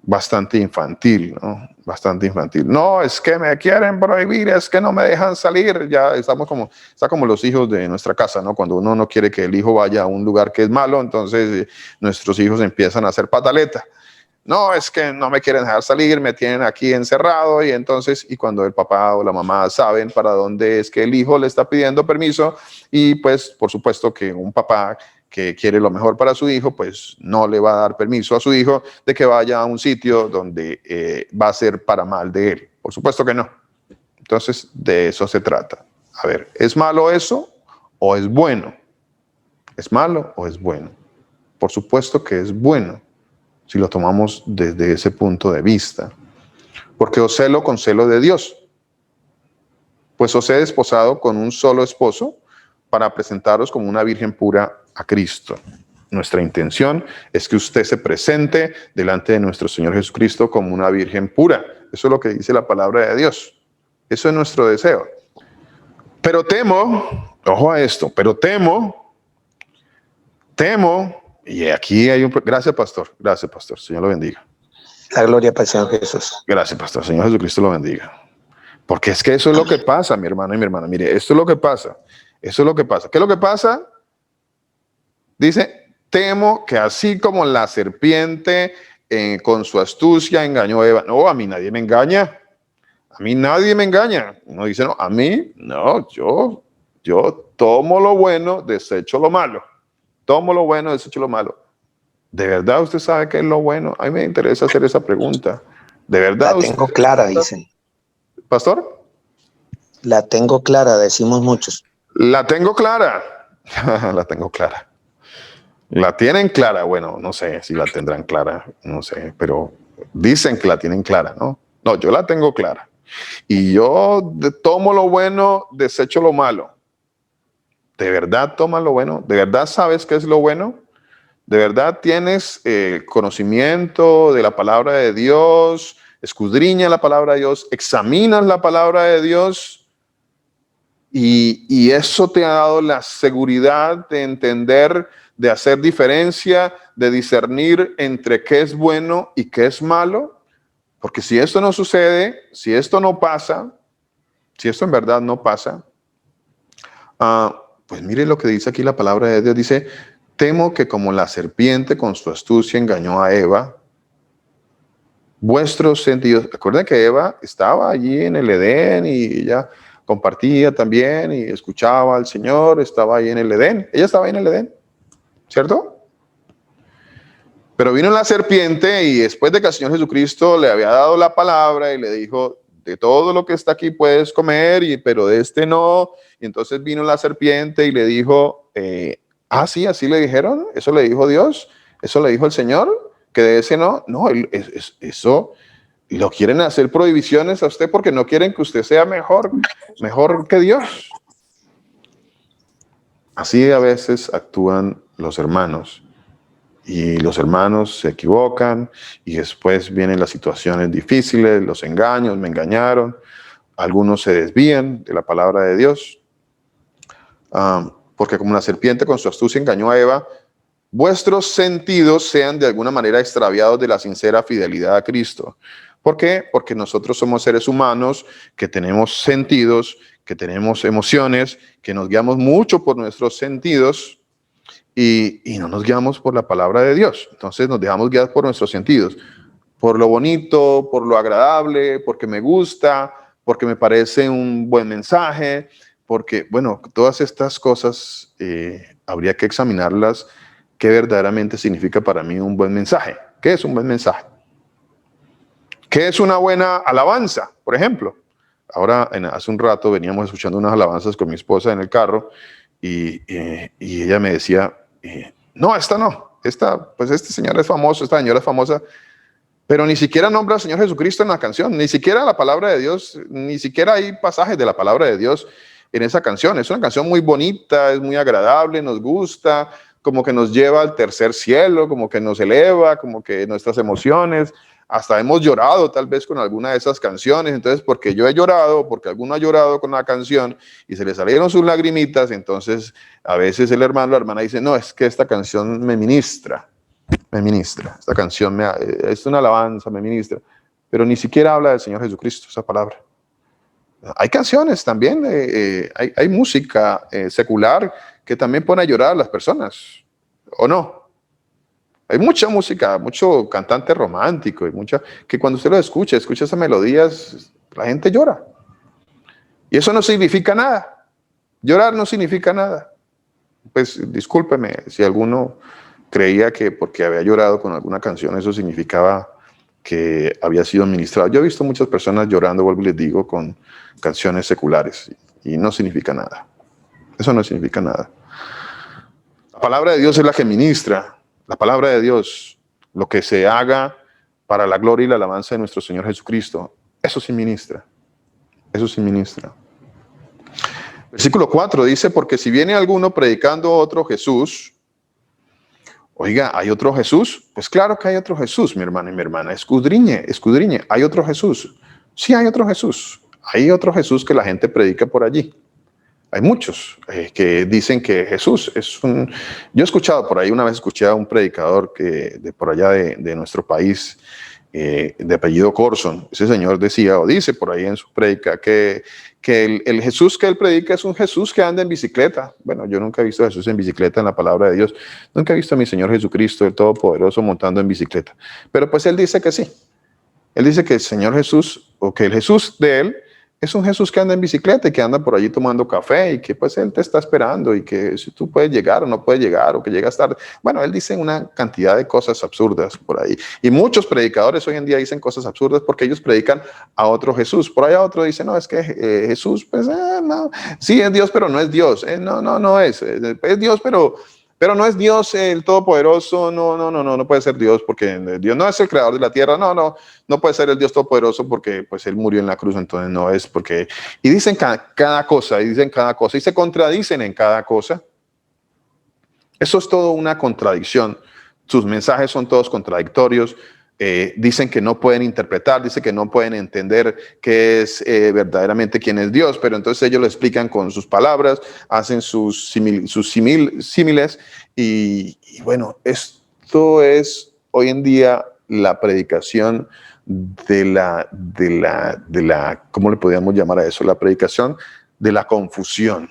bastante infantil, ¿no? Bastante infantil. No, es que me quieren prohibir, es que no me dejan salir. Ya está como los hijos de nuestra casa, ¿no? Cuando uno no quiere que el hijo vaya a un lugar que es malo, entonces nuestros hijos empiezan a hacer pataleta. No, es que no me quieren dejar salir, me tienen aquí encerrado, y cuando el papá o la mamá saben para dónde es que el hijo le está pidiendo permiso, y pues por supuesto que un papá que quiere lo mejor para su hijo, pues no le va a dar permiso a su hijo de que vaya a un sitio donde va a ser para mal de él. Por supuesto que no. Entonces, de eso se trata. A ver, ¿es malo eso o es bueno? ¿Es malo o es bueno? Por supuesto que es bueno, si lo tomamos desde ese punto de vista. Porque os celo con celo de Dios, pues os he desposado con un solo esposo para presentaros como una virgen pura a Cristo. Nuestra intención es que usted se presente delante de nuestro Señor Jesucristo como una virgen pura. Eso es lo que dice la palabra de Dios. Eso es nuestro deseo. Pero temo, ojo a esto, pero temo, y aquí hay un... Gracias, pastor, Señor lo bendiga. La gloria para el Señor Jesús. Gracias, pastor, Señor Jesucristo lo bendiga. Porque es que eso es lo que pasa, mi hermano y mi hermana. Mire, esto es lo que pasa. Eso es lo que pasa. ¿Qué es lo que pasa? Dice, temo que así como la serpiente con su astucia engañó a Eva. No, a mí nadie me engaña. A mí nadie me engaña. Uno dice, no, a mí, no, yo tomo lo bueno, desecho lo malo. Tomo lo bueno, desecho lo malo. ¿De verdad usted sabe qué es lo bueno? A mí me interesa hacer esa pregunta. ¿De verdad? La tengo clara, dicen. ¿Pastor? La tengo clara, decimos muchos. La tengo clara. La tengo clara. La tienen clara. Bueno, no sé si la tendrán clara. No sé, pero dicen que la tienen clara, ¿no? No, yo la tengo clara. Y yo tomo lo bueno, desecho lo malo. ¿De verdad tomas lo bueno? ¿De verdad sabes qué es lo bueno? ¿De verdad tienes conocimiento de la palabra de Dios? Escudriña la palabra de Dios, examinas la palabra de Dios y eso te ha dado la seguridad de entender, de hacer diferencia, de discernir entre qué es bueno y qué es malo. Porque si esto no sucede, si esto no pasa, si esto en verdad no pasa, pues mire lo que dice aquí la palabra de Dios. Dice, temo que como la serpiente con su astucia engañó a Eva, vuestros sentidos. Recuerden que Eva estaba allí en el Edén y ella compartía también y escuchaba al Señor, estaba ahí en el Edén. Ella estaba ahí en el Edén, ¿cierto? Pero vino la serpiente y después de que el Señor Jesucristo le había dado la palabra y le dijo, de todo lo que está aquí puedes comer, pero de este no. Y entonces vino la serpiente y le dijo, sí, así le dijeron, eso le dijo Dios, eso le dijo el Señor, que de ese no. No, eso lo quieren hacer prohibiciones a usted porque no quieren que usted sea mejor que Dios. Así a veces actúan los hermanos. y los hermanos se equivocan y después vienen las situaciones difíciles, los engaños, me engañaron, algunos se desvían de la palabra de Dios, porque como la serpiente con su astucia engañó a Eva, vuestros sentidos sean de alguna manera extraviados de la sincera fidelidad a Cristo. ¿Por qué? Porque nosotros somos seres humanos que tenemos sentidos, que tenemos emociones, que nos guiamos mucho por nuestros sentidos y no nos guiamos por la palabra de Dios. Entonces nos dejamos guiar por nuestros sentidos, por lo bonito, por lo agradable, porque me gusta, porque me parece un buen mensaje, porque, bueno, todas estas cosas habría que examinarlas. ¿Qué verdaderamente significa para mí un buen mensaje? ¿Qué es un buen mensaje? ¿Qué es una buena alabanza? Por ejemplo, ahora hace un rato veníamos escuchando unas alabanzas con mi esposa en el carro y ella me decía, no, esta no, pues este señor es famoso, esta señora es famosa, pero ni siquiera nombra al Señor Jesucristo en la canción, ni siquiera la palabra de Dios, ni siquiera hay pasajes de la palabra de Dios en esa canción. Es una canción muy bonita, es muy agradable, nos gusta, como que nos lleva al tercer cielo, como que nos eleva, como que nuestras emociones, hasta hemos llorado tal vez con alguna de esas canciones. Entonces, porque yo he llorado, porque alguno ha llorado con la canción y se le salieron sus lagrimitas, entonces a veces el hermano o la hermana dice, no, es que esta canción me ministra, esta canción es una alabanza, me ministra, pero ni siquiera habla del Señor Jesucristo, esa palabra. Hay canciones también, hay música secular que también pone a llorar a las personas, ¿o no? Hay mucha música, mucho cantante romántico, y mucha que cuando usted lo escucha esas melodías, la gente llora. Y eso no significa nada. Llorar no significa nada. Pues discúlpeme si alguno creía que porque había llorado con alguna canción eso significaba que había sido ministrado. Yo he visto muchas personas llorando, vuelvo y les digo, con canciones seculares y no significa nada. Eso no significa nada. La palabra de Dios es la que ministra. La palabra de Dios, lo que se haga para la gloria y la alabanza de nuestro Señor Jesucristo, eso sí ministra. Eso sí ministra. Versículo 4 dice, porque si viene alguno predicando otro Jesús, oiga, ¿hay otro Jesús? Pues claro que hay otro Jesús, mi hermano y mi hermana. Escudriñe. ¿Hay otro Jesús? Sí, hay otro Jesús. Hay otro Jesús que la gente predica por allí. Hay muchos que dicen que Jesús es un... Yo he escuchado por ahí, una vez escuché a un predicador de por allá de nuestro país, de apellido Corson. Ese señor decía o dice por ahí en su predica que el Jesús que él predica es un Jesús que anda en bicicleta. Bueno, yo nunca he visto a Jesús en bicicleta en la palabra de Dios. Nunca he visto a mi Señor Jesucristo, el Todopoderoso, montando en bicicleta. Pero pues él dice que sí. Él dice que el Señor Jesús, o que el Jesús de él, es un Jesús que anda en bicicleta y que anda por allí tomando café y que pues Él te está esperando y que si tú puedes llegar o no puedes llegar o que llegas tarde. Bueno, Él dice una cantidad de cosas absurdas por ahí. Y muchos predicadores hoy en día dicen cosas absurdas porque ellos predican a otro Jesús. Por allá otro dice, no, es que Jesús, pues no, sí es Dios, pero no es Dios. No es Dios, pero no es Dios el Todopoderoso, no puede ser Dios porque Dios no es el creador de la tierra, no puede ser el Dios Todopoderoso porque pues Él murió en la cruz, entonces no es porque... Y dicen cada cosa, y se contradicen en cada cosa. Eso es todo una contradicción. Sus mensajes son todos contradictorios. Dicen que no pueden interpretar, dicen que no pueden entender qué es verdaderamente quién es Dios, pero entonces ellos lo explican con sus palabras, hacen sus símiles y bueno, esto es hoy en día la predicación de la, ¿cómo le podríamos llamar a eso? La predicación de la confusión,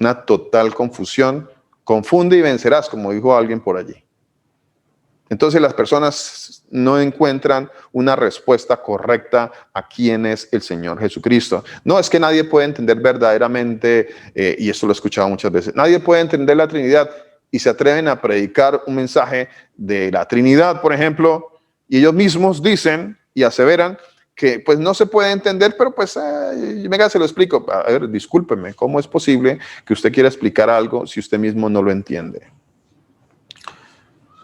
una total confusión. Confunde y vencerás, como dijo alguien por allí. Entonces las personas no encuentran una respuesta correcta a quién es el Señor Jesucristo. No, es que nadie puede entender verdaderamente, y esto lo he escuchado muchas veces, nadie puede entender la Trinidad y se atreven a predicar un mensaje de la Trinidad, por ejemplo, y ellos mismos dicen y aseveran que pues no se puede entender, pero pues venga, se lo explico. A ver, discúlpeme, ¿cómo es posible que usted quiera explicar algo si usted mismo no lo entiende?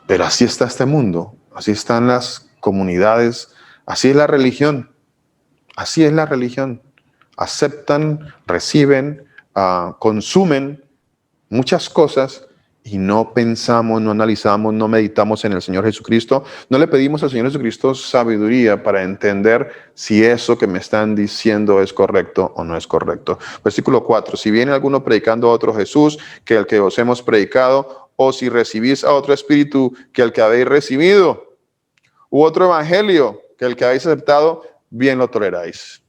Pero así está este mundo, así están las comunidades, así es la religión, así es la religión. Aceptan, reciben, consumen muchas cosas y no pensamos, no analizamos, no meditamos en el Señor Jesucristo, no le pedimos al Señor Jesucristo sabiduría para entender si eso que me están diciendo es correcto o no es correcto. Versículo 4, si viene alguno predicando a otro Jesús que el que os hemos predicado, o si recibís a otro espíritu que el que habéis recibido, u otro evangelio que el que habéis aceptado, bien lo toleráis.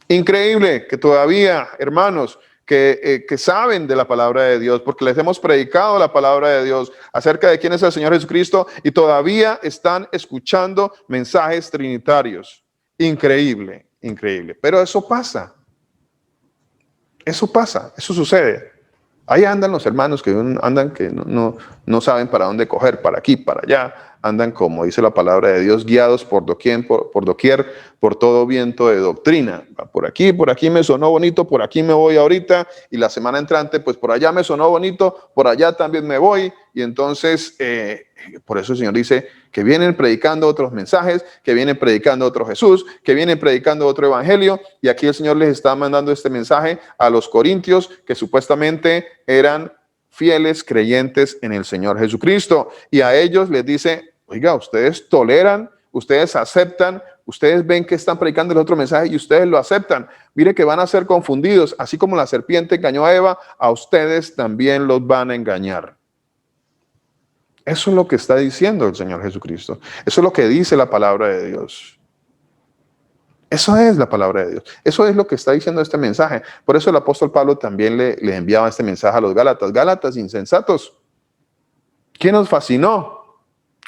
Increíble que todavía, hermanos, que saben de la palabra de Dios, porque les hemos predicado la palabra de Dios acerca de quién es el Señor Jesucristo, y todavía están escuchando mensajes trinitarios. Increíble, increíble. Pero eso pasa. Eso pasa, eso sucede. Ahí andan los hermanos que andan que no saben para dónde coger, para aquí, para allá. Andan, como dice la palabra de Dios, guiados por doquier, por todo viento de doctrina. Por aquí me sonó bonito, por aquí me voy ahorita, y la semana entrante, pues por allá me sonó bonito, por allá también me voy. Y entonces, por eso el Señor dice que vienen predicando otros mensajes, que vienen predicando otro Jesús, que vienen predicando otro evangelio. Y aquí el Señor les está mandando este mensaje a los corintios, que supuestamente eran fieles creyentes en el Señor Jesucristo. Y a ellos les dice: oiga, ustedes toleran, ustedes aceptan, ustedes ven que están predicando el otro mensaje y ustedes lo aceptan. Mire que van a ser confundidos, así como la serpiente engañó a Eva, a ustedes también los van a engañar. Eso es lo que está diciendo el Señor Jesucristo. Eso es lo que dice la palabra de Dios. Eso es la palabra de Dios. Eso es lo que está diciendo este mensaje. Por eso el apóstol Pablo también le enviaba este mensaje a los Gálatas. Gálatas insensatos. ¿Quién nos fascinó?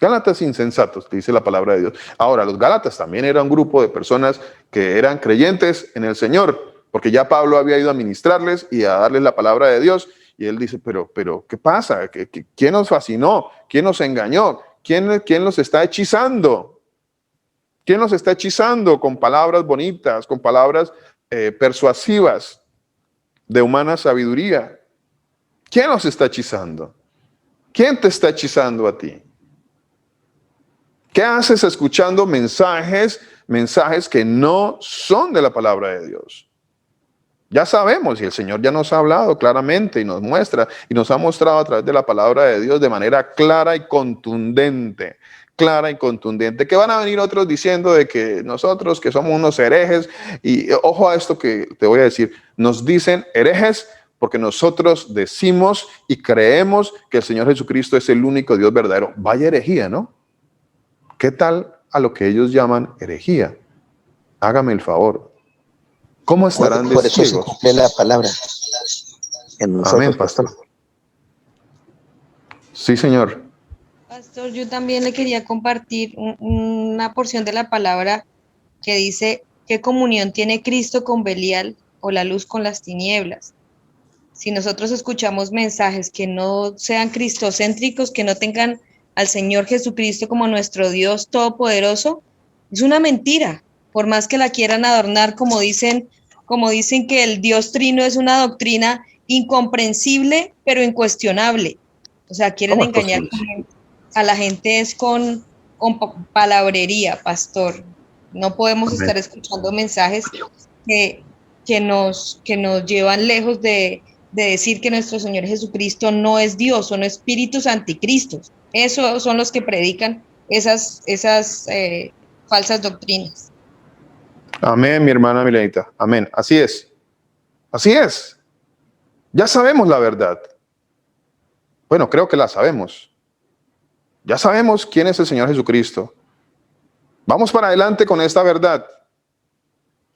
Gálatas insensatos, dice la palabra de Dios. Ahora, los Gálatas también eran un grupo de personas que eran creyentes en el Señor, porque ya Pablo había ido a ministrarles y a darles la palabra de Dios. Y él dice: pero, ¿qué pasa? ¿Quién nos fascinó? ¿Quién nos engañó? ¿Quién nos está hechizando? ¿Quién nos está hechizando con palabras bonitas, con palabras persuasivas de humana sabiduría? ¿Quién nos está hechizando? ¿Quién te está hechizando a ti? ¿Qué haces escuchando mensajes que no son de la palabra de Dios? Ya sabemos, y el Señor ya nos ha hablado claramente y nos muestra, y nos ha mostrado a través de la palabra de Dios de manera clara y contundente, que van a venir otros diciendo de que nosotros que somos unos herejes. Y ojo a esto que te voy a decir: nos dicen herejes porque nosotros decimos y creemos que el Señor Jesucristo es el único Dios verdadero. Vaya herejía, ¿no? ¿Qué tal a lo que ellos llaman herejía? Hágame el favor. ¿Cómo estarán de Por eso ciegos? se cumple la palabra en nosotros. Amén, pastor. Sí, señor. Pastor, yo también le quería compartir una porción de la palabra que dice: ¿qué comunión tiene Cristo con Belial o la luz con las tinieblas? Si nosotros escuchamos mensajes que no sean cristocéntricos, que no tengan al Señor Jesucristo como nuestro Dios todopoderoso, es una mentira. Por más que la quieran adornar, como dicen que el Dios Trino es una doctrina incomprensible, pero incuestionable. O sea, quieren engañar a la gente es con palabrería, pastor. No podemos Amén. estar escuchando mensajes que nos llevan lejos de decir que nuestro Señor Jesucristo no es Dios, son espíritus anticristos. Esos son los que predican esas falsas doctrinas. Amén, mi hermana Milenita. Amén. Así es. Así es. Ya sabemos la verdad. Bueno, creo que la sabemos. Ya sabemos quién es el Señor Jesucristo. Vamos para adelante con esta verdad.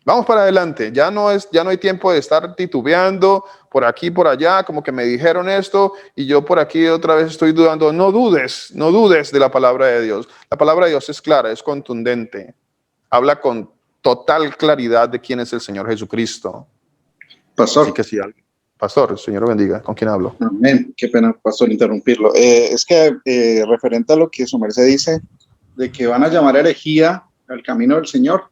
Vamos para adelante. Ya no hay tiempo de estar titubeando por aquí, por allá, como que me dijeron esto y yo por aquí otra vez estoy dudando. No dudes de la palabra de Dios. La palabra de Dios es clara, es contundente. Habla con total claridad de quién es el Señor Jesucristo. Pastor. Así que sí, pastor, el Señor lo bendiga. ¿Con quién hablo? Amén. Qué pena, pastor, interrumpirlo. Es que referente a lo que su merced dice, de que van a llamar herejía al camino del Señor,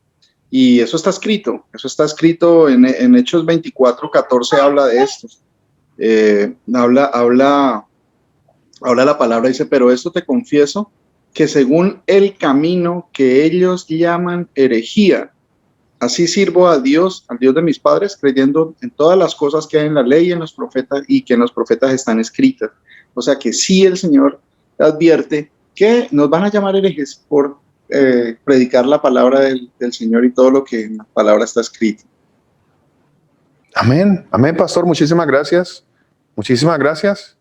y eso está escrito en Hechos 24:14, habla de esto. Habla la palabra, dice: pero esto te confieso, que según el camino que ellos llaman herejía, Así sirvo a Dios, al Dios de mis padres, creyendo en todas las cosas que hay en la ley y en los profetas y que en los profetas están escritas. O sea que sí, el Señor advierte que nos van a llamar herejes por predicar la palabra del Señor y todo lo que en la palabra está escrito. Amén, amén, pastor, muchísimas gracias. Muchísimas gracias.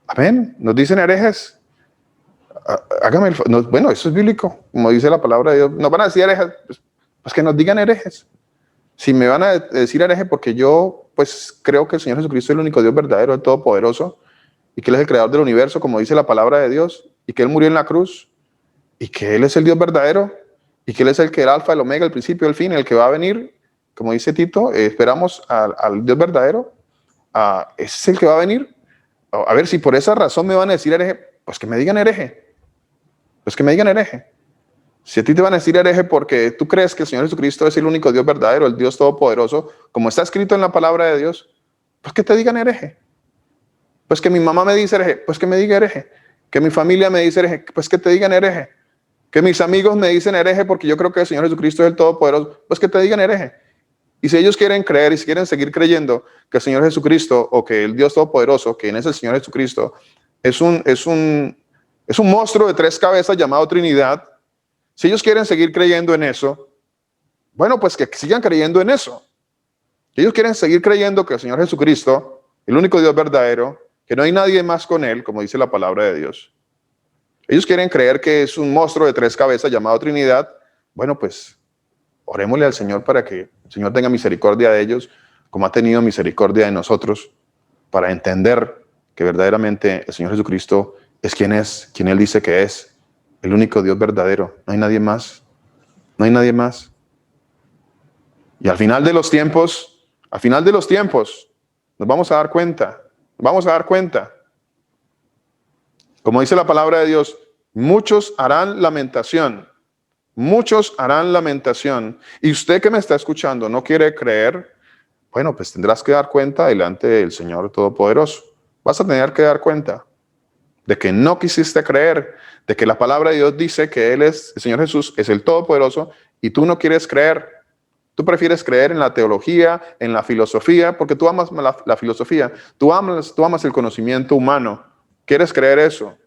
Amén. Nos dicen herejes. Hágame bueno, eso es bíblico, como dice la palabra de Dios. Nos van a decir herejes, pues que nos digan herejes. Si me van a decir hereje porque yo pues creo que el Señor Jesucristo es el único Dios verdadero, el todopoderoso, y que Él es el creador del universo, como dice la palabra de Dios, y que Él murió en la cruz, y que Él es el Dios verdadero, y que Él es el que era el alfa, el omega, el principio, el fin, el que va a venir, como dice Tito, esperamos al Dios verdadero, ese es el que va a venir. A ver, si por esa razón me van a decir hereje, pues que me digan hereje, pues que me digan hereje. Si a ti te van a decir hereje porque tú crees que el Señor Jesucristo es el único Dios verdadero, el Dios todopoderoso, como está escrito en la palabra de Dios, pues que te digan hereje. Pues que mi mamá me dice hereje, pues que me diga hereje. Que mi familia me dice hereje, pues que te digan hereje. Que mis amigos me dicen hereje porque yo creo que el Señor Jesucristo es el todopoderoso, pues que te digan hereje. Y si ellos quieren creer y si quieren seguir creyendo que el Señor Jesucristo o que el Dios todopoderoso, quien es el Señor Jesucristo, es un monstruo de 3 cabezas llamado Trinidad, si ellos quieren seguir creyendo en eso, bueno, pues que sigan creyendo en eso. Si ellos quieren seguir creyendo que el Señor Jesucristo, el único Dios verdadero, que no hay nadie más con Él, como dice la palabra de Dios. Ellos quieren creer que es un monstruo de 3 cabezas llamado Trinidad. Bueno, pues orémosle al Señor para que el Señor tenga misericordia de ellos, como ha tenido misericordia de nosotros, para entender que verdaderamente el Señor Jesucristo es, quien Él dice que es, el único Dios verdadero. No hay nadie más. No hay nadie más. Y al final de los tiempos, nos vamos a dar cuenta. Nos vamos a dar cuenta. Como dice la palabra de Dios, muchos harán lamentación. Muchos harán lamentación. Y usted que me está escuchando no quiere creer, bueno, pues tendrás que dar cuenta delante del Señor Todopoderoso. Vas a tener que dar cuenta de que no quisiste creer, de que la palabra de Dios dice que Él es, el Señor Jesús es el Todopoderoso y tú no quieres creer. Tú prefieres creer en la teología, en la filosofía, porque tú amas la filosofía, tú amas el conocimiento humano. ¿Quieres creer eso?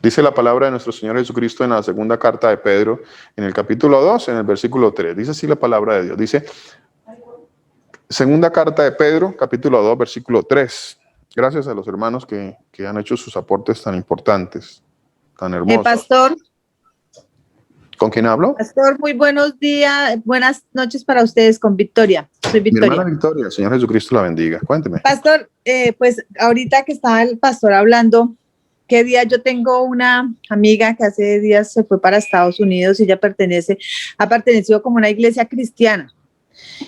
Dice la palabra de nuestro Señor Jesucristo en la segunda carta de Pedro, en el capítulo 2, en el versículo 3. Dice así la palabra de Dios. Dice, segunda carta de Pedro, capítulo 2, versículo 3. Gracias a los hermanos que han hecho sus aportes tan importantes, tan hermosos. Pastor. ¿Con quién hablo? Pastor, muy buenos días, buenas noches para ustedes con Victoria. Soy Victoria. Mi hermana Victoria, el Señor Jesucristo la bendiga. Cuénteme. Pastor, pues ahorita que estaba el pastor hablando, qué día yo tengo una amiga que hace días se fue para Estados Unidos y ella ha pertenecido como una iglesia cristiana.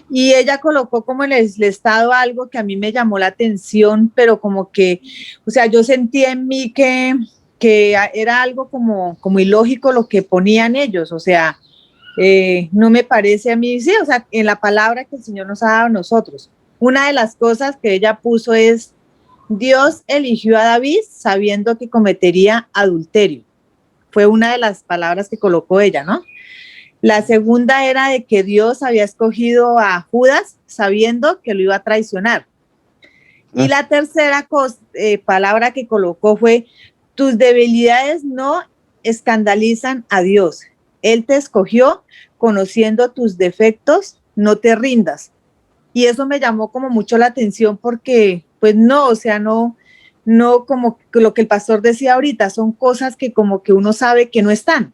Y ella colocó como en el estado algo que a mí me llamó la atención, pero como que, o sea, yo sentí en mí que era algo como ilógico lo que ponían ellos, o sea, no me parece a mí, sí, o sea, en la palabra que el Señor nos ha dado a nosotros. Una de las cosas que ella puso es, Dios eligió a David sabiendo que cometería adulterio. Fue una de las palabras que colocó ella, ¿no? La segunda era de que Dios había escogido a Judas sabiendo que lo iba a traicionar. Y la tercera palabra que colocó fue, tus debilidades no escandalizan a Dios. Él te escogió conociendo tus defectos, no te rindas. Y eso me llamó como mucho la atención porque, pues no, o sea, no como lo que el pastor decía ahorita, son cosas que como que uno sabe que no están.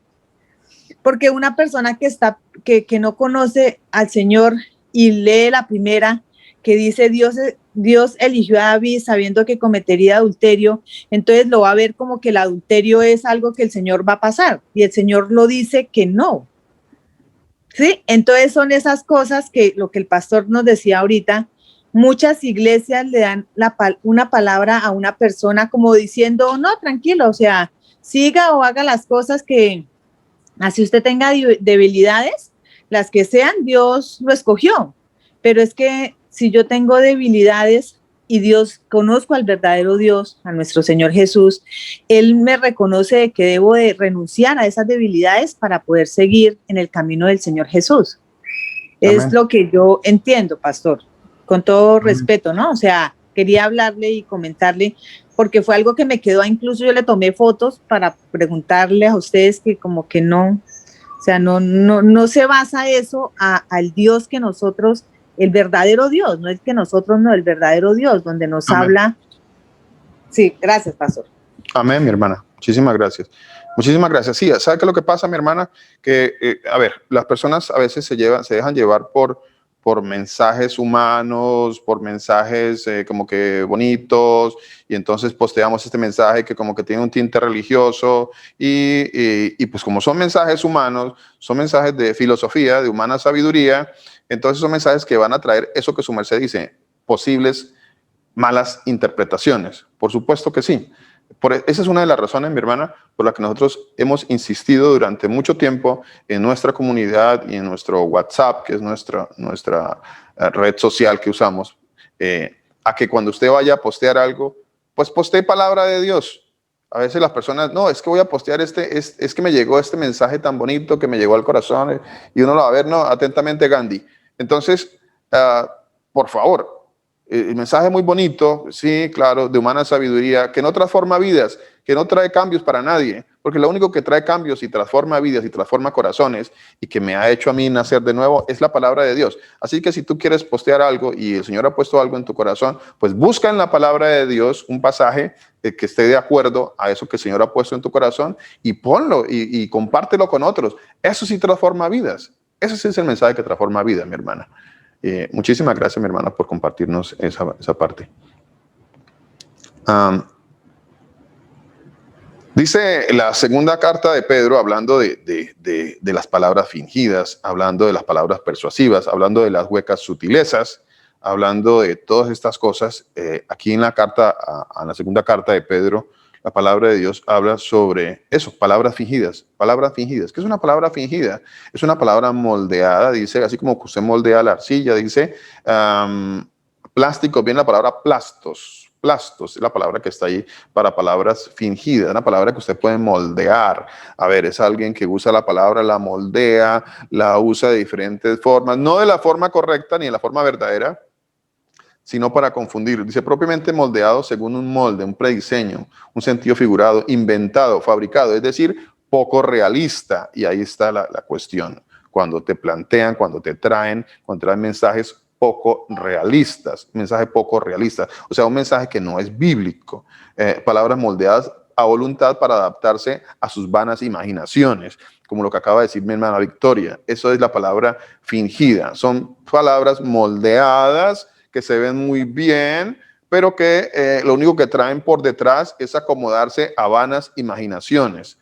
Porque una persona que no conoce al Señor y lee la primera que dice Dios eligió a David sabiendo que cometería adulterio, entonces lo va a ver como que el adulterio es algo que el Señor va a pasar y el Señor lo dice que no. ¿Sí? Entonces son esas cosas que lo que el pastor nos decía ahorita, muchas iglesias le dan una palabra a una persona como diciendo, no, tranquilo, o sea, siga o haga las cosas que así usted tenga debilidades, las que sean, Dios lo escogió. Pero es que si yo tengo debilidades, y Dios, conozco al verdadero Dios, a nuestro Señor Jesús, Él me reconoce de que debo de renunciar a esas debilidades para poder seguir en el camino del Señor Jesús. Es Amén. lo que yo entiendo, pastor, con todo respeto, ¿no? O sea, quería hablarle y comentarle, porque fue algo que me quedó, incluso yo le tomé fotos para preguntarle a ustedes que como que no, o sea, no se basa eso al Dios que nosotros, el verdadero Dios, no es que nosotros, no, el verdadero Dios, donde nos Amén. habla. Sí, gracias, pastor. Amén, mi hermana. Muchísimas gracias. Muchísimas gracias. Sí, ¿sabe qué es lo que pasa, mi hermana? Que, a ver, las personas a veces se dejan llevar por mensajes humanos, por mensajes como que bonitos, y entonces posteamos este mensaje que como que tiene un tinte religioso, y pues como son mensajes humanos, son mensajes de filosofía, de humana sabiduría, entonces son mensajes que van a traer eso que su merced dice, posibles malas interpretaciones. Por supuesto que sí. Esa es una de las razones, mi hermana, por la que nosotros hemos insistido durante mucho tiempo en nuestra comunidad y en nuestro WhatsApp, que es nuestra red social que usamos, a que cuando usted vaya a postear algo, pues postee palabra de Dios. A veces las personas, no, es que voy a postear es que me llegó este mensaje tan bonito que me llegó al corazón, y uno lo va a ver, no, atentamente Gandhi. Entonces, por favor, el mensaje muy bonito, sí, claro, de humana sabiduría, que no transforma vidas, que no trae cambios para nadie, porque lo único que trae cambios y transforma vidas y transforma corazones y que me ha hecho a mí nacer de nuevo es la palabra de Dios. Así que si tú quieres postear algo y el Señor ha puesto algo en tu corazón, pues busca en la palabra de Dios un pasaje que esté de acuerdo a eso que el Señor ha puesto en tu corazón y ponlo y compártelo con otros. Eso sí transforma vidas. Ese sí es el mensaje que transforma vidas, mi hermana. Muchísimas gracias, mi hermana, por compartirnos esa parte. Dice la segunda carta de Pedro, hablando de las palabras fingidas, hablando de las palabras persuasivas, hablando de las huecas sutilezas, hablando de todas estas cosas. Aquí en la carta, la segunda carta de Pedro, la palabra de Dios habla sobre eso, palabras fingidas. Palabras fingidas. ¿Qué es una palabra fingida? Es una palabra moldeada, dice, así como que usted moldea la arcilla, dice, plástico, viene la palabra plastos. Plastos es la palabra que está ahí para palabras fingidas, una palabra que usted puede moldear. A ver, es alguien que usa la palabra, la moldea, la usa de diferentes formas, no de la forma correcta ni de la forma verdadera, sino para confundir. Dice propiamente moldeado según un molde, un prediseño, un sentido figurado, inventado, fabricado, es decir, poco realista. Y ahí está la cuestión. Cuando te plantean, cuando traen mensajes poco realistas, mensaje poco realista, o sea, un mensaje que no es bíblico, palabras moldeadas a voluntad para adaptarse a sus vanas imaginaciones, como lo que acaba de decir mi hermana Victoria. Eso es la palabra fingida, son palabras moldeadas que se ven muy bien, pero que lo único que traen por detrás es acomodarse a vanas imaginaciones.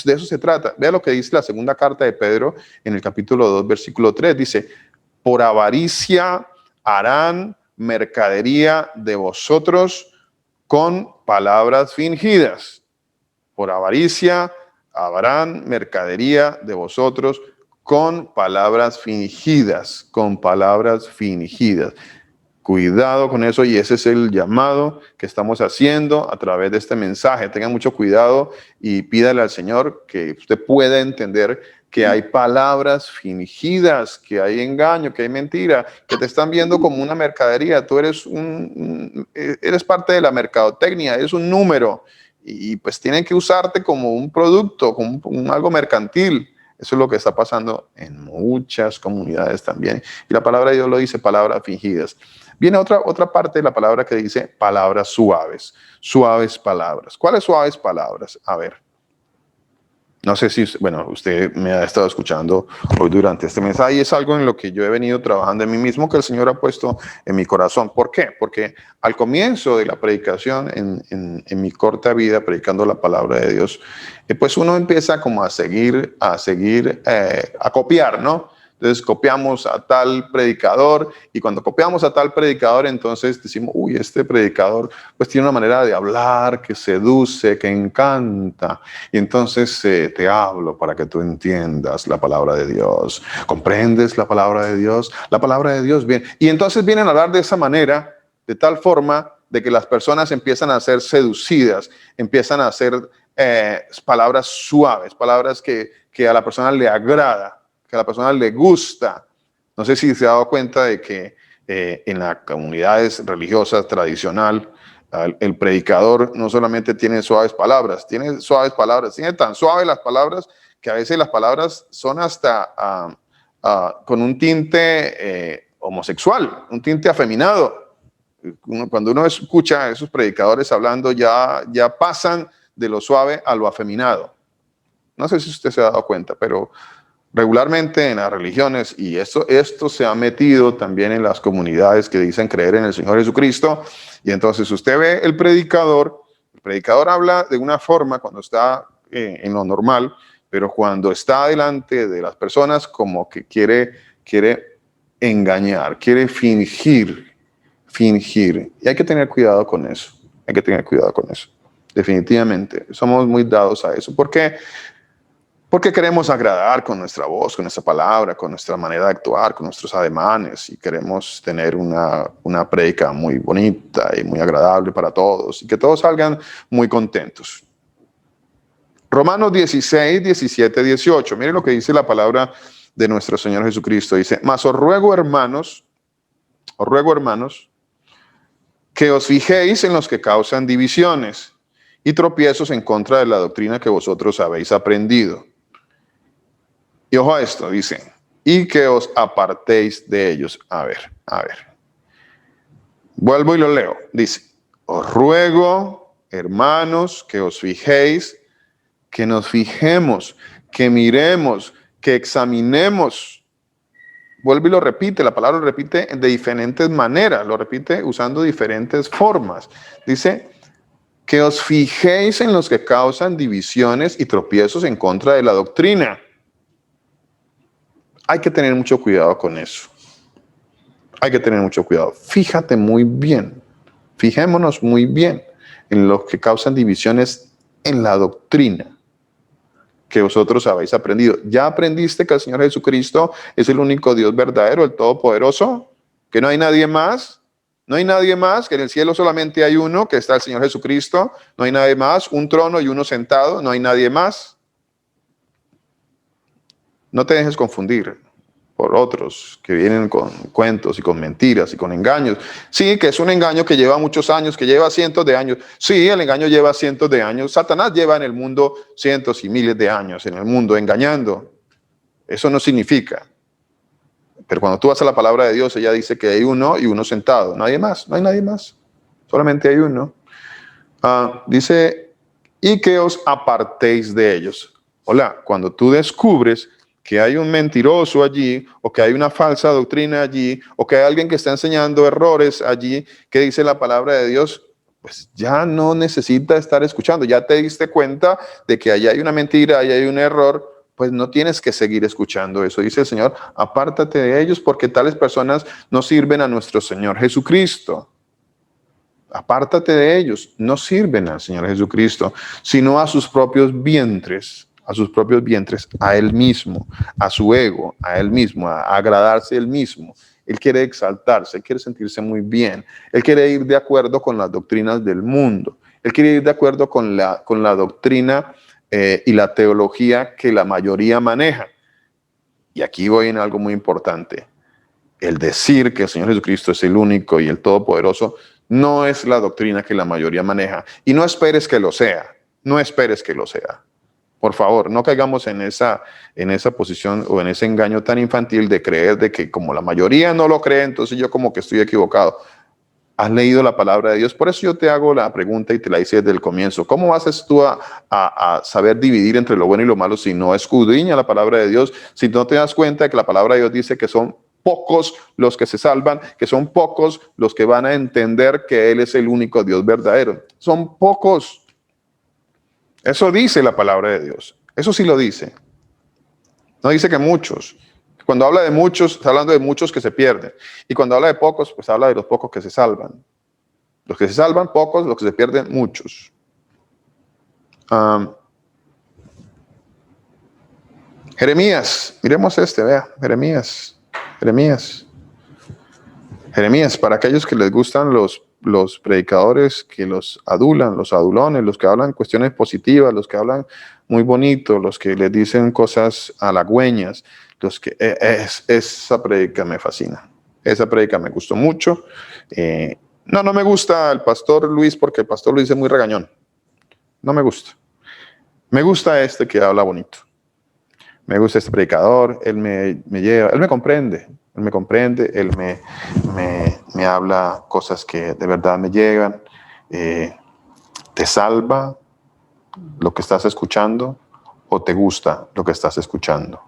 De eso se trata. Vea lo que dice la segunda carta de Pedro en el capítulo 2, versículo 3, dice, por avaricia harán mercadería de vosotros con palabras fingidas. Por avaricia harán mercadería de vosotros con palabras fingidas, con palabras fingidas. Cuidado con eso, y ese es el llamado que estamos haciendo a través de este mensaje. Tengan mucho cuidado y pídale al Señor que usted pueda entender que hay palabras fingidas, que hay engaño, que hay mentira, que te están viendo como una mercadería. Tú eres eres parte de la mercadotecnia, eres un número, y pues tienen que usarte como un producto, como algo mercantil. Eso es lo que está pasando en muchas comunidades también. Y la palabra de Dios lo dice, palabras fingidas. Viene otra parte de la palabra que dice palabras suaves. Suaves palabras. ¿Cuáles suaves palabras? A ver. No sé si, bueno, usted me ha estado escuchando hoy durante este mensaje y es algo en lo que yo he venido trabajando en mí mismo, que el Señor ha puesto en mi corazón. ¿Por qué? Porque al comienzo de la predicación, en mi corta vida, predicando la palabra de Dios, pues uno empieza como a copiar, ¿no? Entonces copiamos a tal predicador, y cuando copiamos a tal predicador, entonces decimos, uy, este predicador pues tiene una manera de hablar que seduce, que encanta, y entonces te hablo para que tú entiendas la palabra de Dios. ¿Comprendes la palabra de Dios? La palabra de Dios, bien. Y entonces vienen a hablar de esa manera, de tal forma de que las personas empiezan a ser seducidas, empiezan a hacer palabras suaves, palabras que a la persona le agrada, que a la persona le gusta. No sé si se ha dado cuenta de que en las comunidades religiosas tradicional, el predicador no solamente tiene suaves palabras, tiene tan suaves las palabras que a veces las palabras son hasta con un tinte homosexual, un tinte afeminado. Cuando uno escucha a esos predicadores hablando, ya pasan de lo suave a lo afeminado. No sé si usted se ha dado cuenta, pero regularmente en las religiones, y esto se ha metido también en las comunidades que dicen creer en el Señor Jesucristo, y entonces usted ve el predicador habla de una forma cuando está en lo normal, pero cuando está delante de las personas como que quiere engañar, quiere fingir, y hay que tener cuidado con eso, definitivamente, somos muy dados a eso, porque queremos agradar con nuestra voz, con nuestra palabra, con nuestra manera de actuar, con nuestros ademanes, y queremos tener una prédica muy bonita y muy agradable para todos, y que todos salgan muy contentos. Romanos 16, 17, 18. Miren lo que dice la palabra de nuestro Señor Jesucristo. Dice, mas os ruego, hermanos, que os fijéis en los que causan divisiones y tropiezos en contra de la doctrina que vosotros habéis aprendido. Y ojo a esto, dice, y que os apartéis de ellos. A ver. Vuelvo y lo leo. Dice, os ruego, hermanos, que os fijéis, que nos fijemos, que miremos, que examinemos. Vuelve y lo repite, la palabra lo repite de diferentes maneras, lo repite usando diferentes formas. Dice, que os fijéis en los que causan divisiones y tropiezos en contra de la doctrina. Hay que tener mucho cuidado con eso. Hay que tener mucho cuidado. Fíjate muy bien. Fijémonos muy bien en los que causan divisiones en la doctrina que vosotros habéis aprendido. ¿Ya aprendiste que el Señor Jesucristo es el único Dios verdadero, el Todopoderoso? ¿Que no hay nadie más? No hay nadie más, que en el cielo solamente hay uno, que está el Señor Jesucristo. No hay nadie más, un trono y uno sentado, no hay nadie más. No te dejes confundir por otros que vienen con cuentos y con mentiras y con engaños. Sí, que es un engaño que lleva muchos años, que lleva cientos de años. Sí, el engaño lleva cientos de años. Satanás lleva en el mundo cientos y miles de años en el mundo engañando. Eso no significa. Pero cuando tú vas a la palabra de Dios, ella dice que hay uno y uno sentado. Nadie más, no hay nadie más. Solamente hay uno. Dice, y que os apartéis de ellos. Hola, cuando tú descubres que hay un mentiroso allí, o que hay una falsa doctrina allí, o que hay alguien que está enseñando errores allí, que dice la palabra de Dios, pues ya no necesita estar escuchando. Ya te diste cuenta de que allá hay una mentira, allá hay un error, pues no tienes que seguir escuchando eso. Dice el Señor, apártate de ellos porque tales personas no sirven a nuestro Señor Jesucristo. Apártate de ellos, no sirven al Señor Jesucristo, sino a sus propios vientres, a Él mismo, a su ego, a Él mismo, a agradarse Él mismo. Él quiere exaltarse, Él quiere sentirse muy bien, Él quiere ir de acuerdo con las doctrinas del mundo, Él quiere ir de acuerdo con la doctrina y la teología que la mayoría maneja. Y aquí voy en algo muy importante. El decir que el Señor Jesucristo es el único y el todopoderoso no es la doctrina que la mayoría maneja. Y no esperes que lo sea. No esperes que lo sea. Por favor, no caigamos en esa posición o en ese engaño tan infantil de creer de que como la mayoría no lo cree, entonces yo como que estoy equivocado. Has leído la palabra de Dios. Por eso yo te hago la pregunta y te la hice desde el comienzo. ¿Cómo vas tú a saber dividir entre lo bueno y lo malo si no escudriñas la palabra de Dios? Si no te das cuenta de que la palabra de Dios dice que son pocos los que se salvan, que son pocos los que van a entender que Él es el único Dios verdadero. Son pocos. Eso dice la palabra de Dios. Eso sí lo dice. No dice que muchos. Cuando habla de muchos, está hablando de muchos que se pierden. Y cuando habla de pocos, pues habla de los pocos que se salvan. Los que se salvan, pocos, los que se pierden, muchos. Jeremías, miremos vea, Jeremías. Jeremías, para aquellos que les gustan los predicadores que los adulan, los adulones, los que hablan cuestiones positivas, los que hablan muy bonito, los que les dicen cosas halagüeñas, los que esa prédica me fascina. Esa prédica me gustó mucho. No me gusta el pastor Luis porque el pastor Luis es muy regañón. No me gusta. Me gusta este que habla bonito. Me gusta este predicador. Él me lleva, él me comprende. Él me habla cosas que de verdad me llegan. ¿Te salva lo que estás escuchando o te gusta lo que estás escuchando?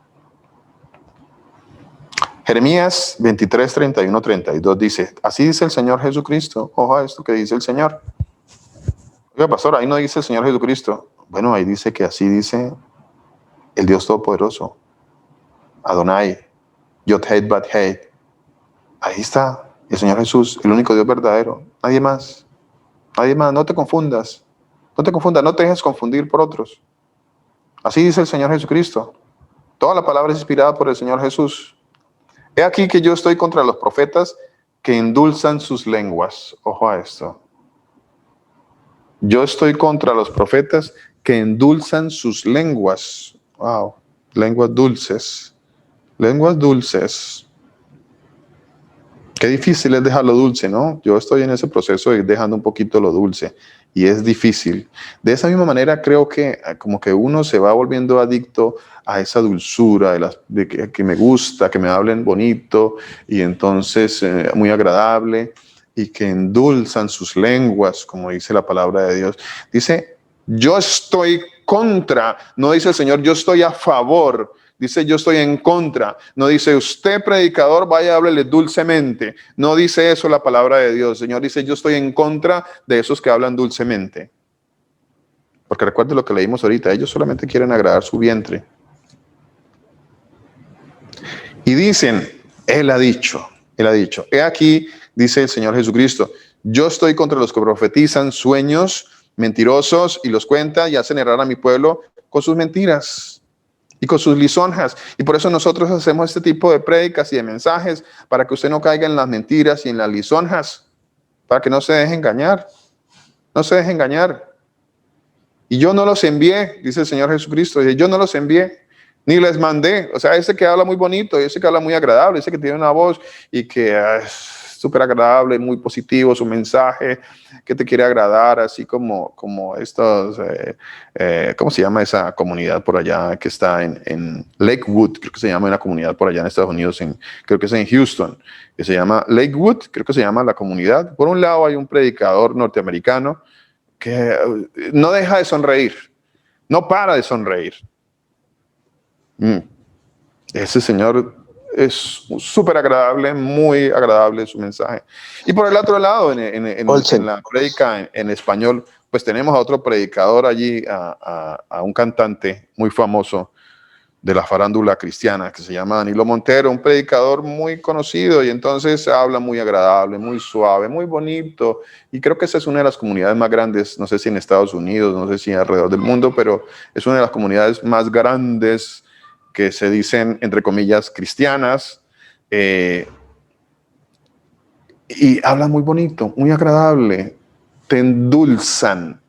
Jeremías 23, 31, 32 dice, así dice el Señor Jesucristo. Ojo a esto que dice el Señor. Oiga, pastor, ahí no dice el Señor Jesucristo. Bueno, ahí dice que así dice el Dios Todopoderoso. Adonai, Yod-Heh, Bat-Heh. Ahí está el Señor Jesús, el único Dios verdadero. Nadie más. Nadie más. No te confundas. No te confundas. No te dejes confundir por otros. Así dice el Señor Jesucristo. Toda la palabra es inspirada por el Señor Jesús. He aquí que yo estoy contra los profetas que endulzan sus lenguas. Ojo a esto. Yo estoy contra los profetas que endulzan sus lenguas. Wow. Lenguas dulces. Lenguas dulces. Qué difícil es dejar lo dulce, ¿no? Yo estoy en ese proceso de ir dejando un poquito lo dulce y es difícil. De esa misma manera creo que como que uno se va volviendo adicto a esa dulzura de que me gusta, que me hablen bonito y entonces muy agradable y que endulzan sus lenguas, como dice la palabra de Dios. Dice, yo estoy contra, no dice el Señor, yo estoy a favor. Dice, yo estoy en contra. No dice, usted predicador, vaya, háblele dulcemente. No dice eso la palabra de Dios. El Señor dice, yo estoy en contra de esos que hablan dulcemente. Porque recuerde lo que leímos ahorita, ellos solamente quieren agradar su vientre. Y dicen, Él ha dicho, he aquí, dice el Señor Jesucristo, yo estoy contra los que profetizan sueños mentirosos y los cuentan y hacen errar a mi pueblo con sus mentiras y con sus lisonjas. Y por eso nosotros hacemos este tipo de prédicas y de mensajes, para que usted no caiga en las mentiras y en las lisonjas, para que no se deje engañar. No se deje engañar. Y yo no los envié, dice el Señor Jesucristo, dice, yo no los envié, ni les mandé. O sea, ese que habla muy bonito, ese que habla muy agradable, ese que tiene una voz y que es súper agradable, muy positivo su mensaje, que te quiere agradar, así como estos, ¿cómo se llama esa comunidad por allá que está en Lakewood? Creo que se llama una comunidad por allá en Estados Unidos, creo que es en Houston, que se llama Lakewood, creo que se llama la comunidad. Por un lado hay un predicador norteamericano que no deja de sonreír, no para de sonreír. Ese señor es súper agradable, muy agradable su mensaje. Y por el otro lado, en la prédica en español, pues tenemos a otro predicador allí, a un cantante muy famoso de la farándula cristiana que se llama Danilo Montero, un predicador muy conocido, y entonces habla muy agradable, muy suave, muy bonito, y creo que esa es una de las comunidades más grandes, no sé si en Estados Unidos, no sé si alrededor del mundo, pero es una de las comunidades más grandes que se dicen, entre comillas, cristianas, y habla muy bonito, muy agradable, te endulzan,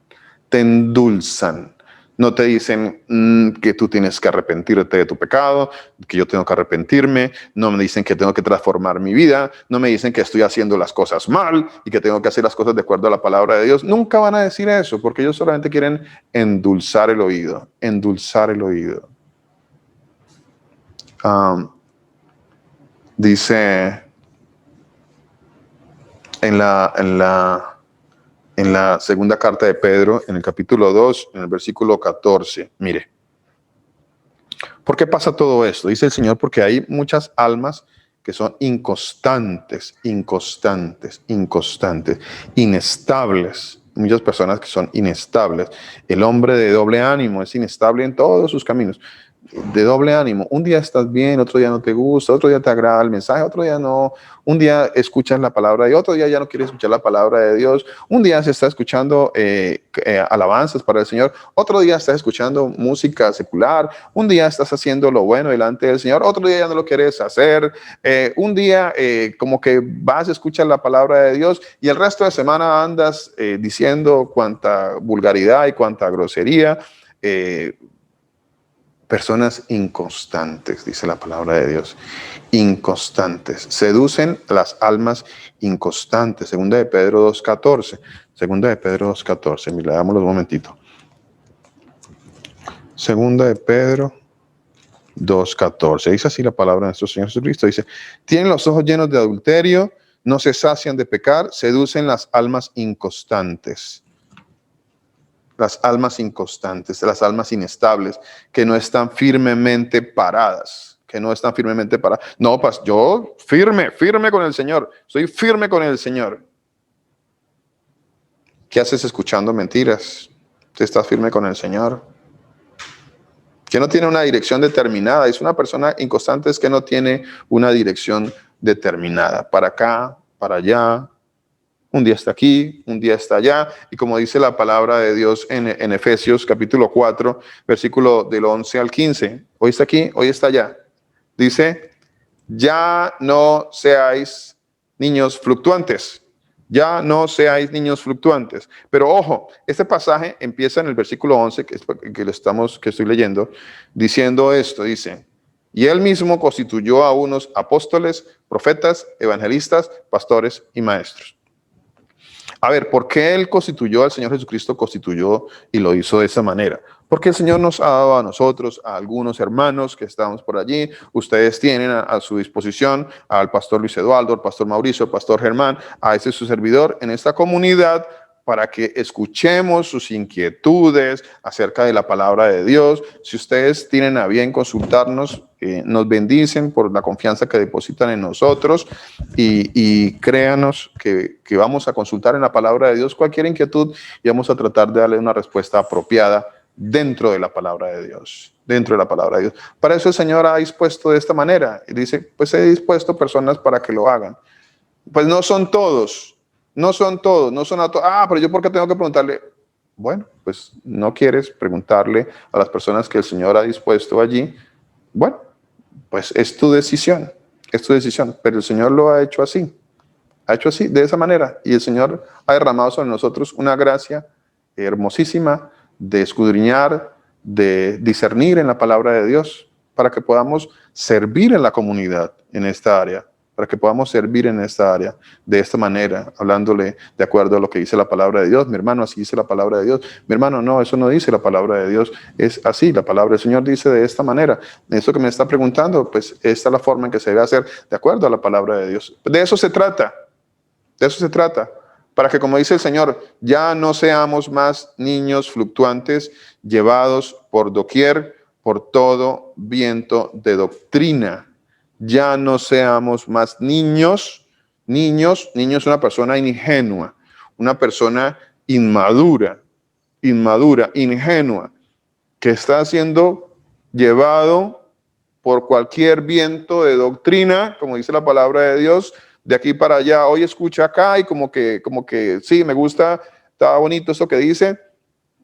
no te dicen que tú tienes que arrepentirte de tu pecado, que yo tengo que arrepentirme, no me dicen que tengo que transformar mi vida, no me dicen que estoy haciendo las cosas mal y que tengo que hacer las cosas de acuerdo a la palabra de Dios. Nunca van a decir eso, porque ellos solamente quieren endulzar el oído, dice en la segunda carta de Pedro, en el capítulo 2, en el versículo 14, mire. ¿Por qué pasa todo esto? Dice el Señor, porque hay muchas almas que son inconstantes, inestables. Muchas personas que son inestables. El hombre de doble ánimo es inestable en todos sus caminos. de doble ánimo. Un día estás bien, otro día no te gusta, otro día te agrada el mensaje, otro día no. Un día escuchas la palabra y otro día ya no quieres escuchar la palabra de Dios. Un día se está escuchando alabanzas para el Señor, otro día estás escuchando música secular, un día estás haciendo lo bueno delante del Señor, otro día ya no lo quieres hacer. Un día como que vas a escuchar la palabra de Dios y el resto de la semana andas diciendo cuánta vulgaridad y cuánta grosería. Personas inconstantes, dice la palabra de Dios, inconstantes, seducen las almas inconstantes. Segunda de Pedro 2:14, segunda de Pedro 2:14, mira, dámoslo un momentito. Segunda de Pedro 2:14, dice así la palabra de nuestro Señor Jesucristo, dice, tienen los ojos llenos de adulterio, no se sacian de pecar, seducen las almas inconstantes. Las almas inconstantes, las almas inestables, que no están firmemente paradas, No, yo firme con el Señor, soy firme con el Señor. ¿Qué haces escuchando mentiras? ¿Tú estás firme con el Señor? Que no tiene una dirección determinada. Es una persona inconstante, es que no tiene una dirección determinada. Para acá, para allá. Un día está aquí, un día está allá. Y como dice la palabra de Dios en Efesios capítulo 4, versículo del 11 al 15. Hoy está aquí, hoy está allá. Dice, ya no seáis niños fluctuantes. Ya no seáis niños fluctuantes. Pero ojo, este pasaje empieza en el versículo 11, que estoy leyendo, diciendo esto, dice, y él mismo constituyó a unos apóstoles, profetas, evangelistas, pastores y maestros. A ver, ¿por qué él constituyó al Señor Jesucristo? Constituyó y lo hizo de esa manera. Porque el Señor nos ha dado a nosotros, a algunos hermanos que estamos por allí. Ustedes tienen a su disposición al pastor Luis Eduardo, al pastor Mauricio, al pastor Germán, a ese su servidor en esta comunidad, para que escuchemos sus inquietudes acerca de la palabra de Dios. Si ustedes tienen a bien consultarnos, nos bendicen por la confianza que depositan en nosotros y créanos que vamos a consultar en la palabra de Dios cualquier inquietud y vamos a tratar de darle una respuesta apropiada dentro de la palabra de Dios. Dentro de la palabra de Dios. Para eso el Señor ha dispuesto de esta manera. Y dice, pues he dispuesto personas para que lo hagan. Pues no son todos. No son a todos. Pero yo ¿por qué tengo que preguntarle? Bueno, pues no quieres preguntarle a las personas que el Señor ha dispuesto allí. Bueno, pues es tu decisión, pero el Señor lo ha hecho así, de esa manera. Y el Señor ha derramado sobre nosotros una gracia hermosísima de escudriñar, de discernir en la palabra de Dios, para que podamos servir en la comunidad en esta área. De esta manera, hablándole de acuerdo a lo que dice la palabra de Dios. Mi hermano, así dice la palabra de Dios. Mi hermano, no, eso no dice la palabra de Dios, es así, la palabra del Señor dice de esta manera. Eso que me está preguntando, pues esta es la forma en que se debe hacer de acuerdo a la palabra de Dios. De eso se trata, para que, como dice el Señor, ya no seamos más niños fluctuantes, llevados por doquier, por todo viento de doctrina. Ya no seamos más niños, una persona ingenua, una persona inmadura, ingenua, que está siendo llevado por cualquier viento de doctrina, como dice la palabra de Dios, de aquí para allá. Hoy escucha acá y como que sí, me gusta, está bonito eso que dice.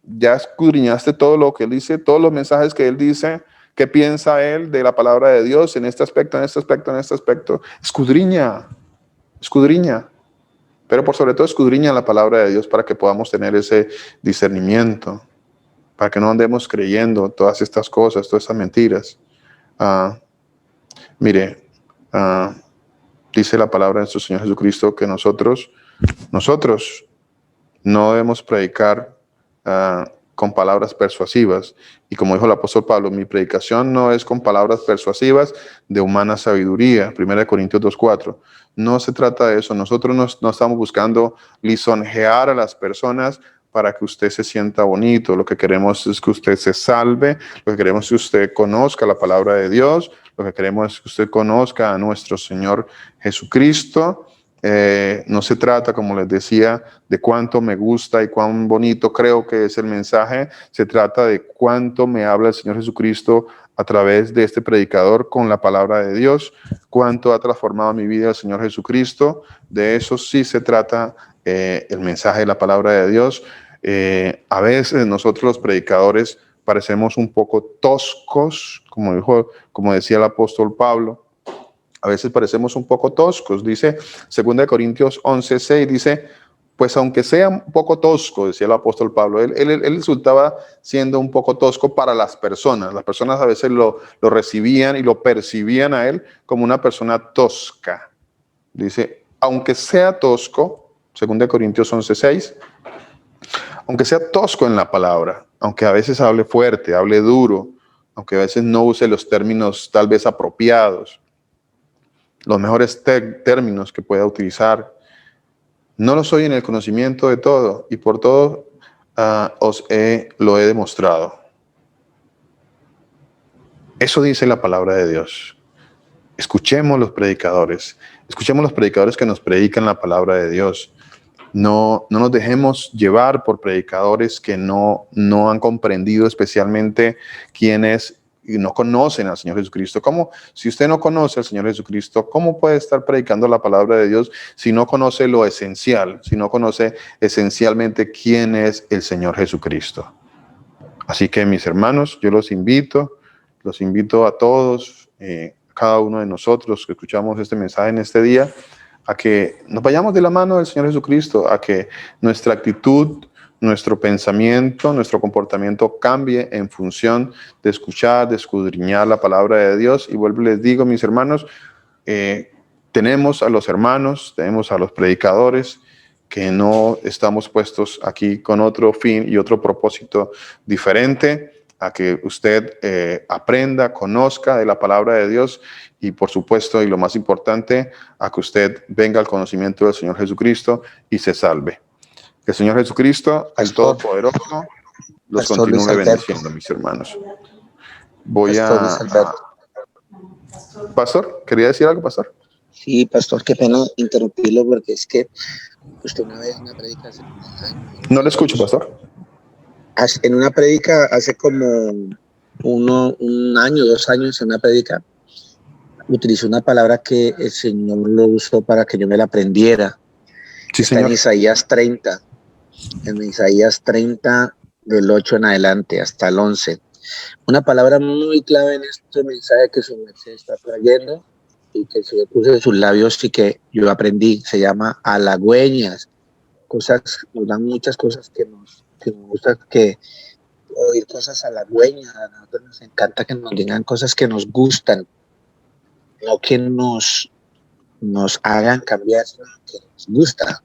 Ya escudriñaste todo lo que él dice, todos los mensajes que él dice. ¿Qué piensa él de la palabra de Dios en este aspecto, en este aspecto? Escudriña. Pero por sobre todo escudriña la palabra de Dios para que podamos tener ese discernimiento, para que no andemos creyendo todas estas cosas, todas estas mentiras. Dice la palabra de nuestro Señor Jesucristo que nosotros no debemos predicar con palabras persuasivas. Y como dijo el apóstol Pablo, mi predicación no es con palabras persuasivas de humana sabiduría. 1 Corintios 2:4. No se trata de eso. Nosotros no estamos buscando lisonjear a las personas para que usted se sienta bonito. Lo que queremos es que usted se salve. Lo que queremos es que usted conozca la palabra de Dios. Lo que queremos es que usted conozca a nuestro Señor Jesucristo. no se trata, como les decía, de cuánto me gusta y cuán bonito creo que es el mensaje. Se trata de cuánto me habla el Señor Jesucristo a través de este predicador con la palabra de Dios, cuánto ha transformado mi vida el Señor Jesucristo. De eso sí se trata el mensaje de la palabra de Dios. A veces nosotros los predicadores parecemos un poco toscos, como decía el apóstol Pablo. A veces parecemos un poco toscos. Dice 2 Corintios 11:6, dice, pues aunque sea un poco tosco, decía el apóstol Pablo, él resultaba siendo un poco tosco para las personas. Las personas a veces lo recibían y lo percibían a él como una persona tosca. Dice, aunque sea tosco, 2 Corintios 11:6, aunque sea tosco en la palabra, aunque a veces hable fuerte, hable duro, aunque a veces no use los términos tal vez apropiados, los mejores términos que pueda utilizar. No lo soy en el conocimiento de todo, y por todo lo he demostrado. Eso dice la palabra de Dios. Escuchemos los predicadores que nos predican la palabra de Dios. No nos dejemos llevar por predicadores que no han comprendido especialmente quién es y no conocen al Señor Jesucristo. ¿Cómo? Si usted no conoce al Señor Jesucristo, ¿cómo puede estar predicando la palabra de Dios si no conoce lo esencial, si no conoce esencialmente quién es el Señor Jesucristo? Así que, mis hermanos, yo los invito a todos, cada uno de nosotros que escuchamos este mensaje en este día, a que nos vayamos de la mano del Señor Jesucristo, a que nuestra actitud, nuestro pensamiento, nuestro comportamiento cambie en función de escuchar, de escudriñar la palabra de Dios. Y vuelvo y les digo, mis hermanos, tenemos a los hermanos, tenemos a los predicadores que no estamos puestos aquí con otro fin y otro propósito diferente a que usted aprenda, conozca de la palabra de Dios y, por supuesto, y lo más importante, a que usted venga al conocimiento del Señor Jesucristo y se salve. Que el Señor Jesucristo, el Todopoderoso, los continúe bendiciendo, mis hermanos. Pastor, ¿quería decir algo, pastor? Sí, pastor, qué pena interrumpirlo porque es que usted una vez en una predica hace no le escucho, pastor. En una predica hace como un año, 2 años, en una predica utilizó una palabra que el Señor lo usó para que yo me la aprendiera. Sí, está señor. En Isaías 30, del 8 en adelante hasta el 11. Una palabra muy clave en este mensaje que su merced está trayendo y que se puso en sus labios y que yo aprendí, se llama halagüeñas. Nos dan muchas cosas que nos gusta oír cosas halagüeñas. A nosotros nos encanta que nos digan cosas que nos gustan, no que nos hagan cambiar, sino que nos gusta.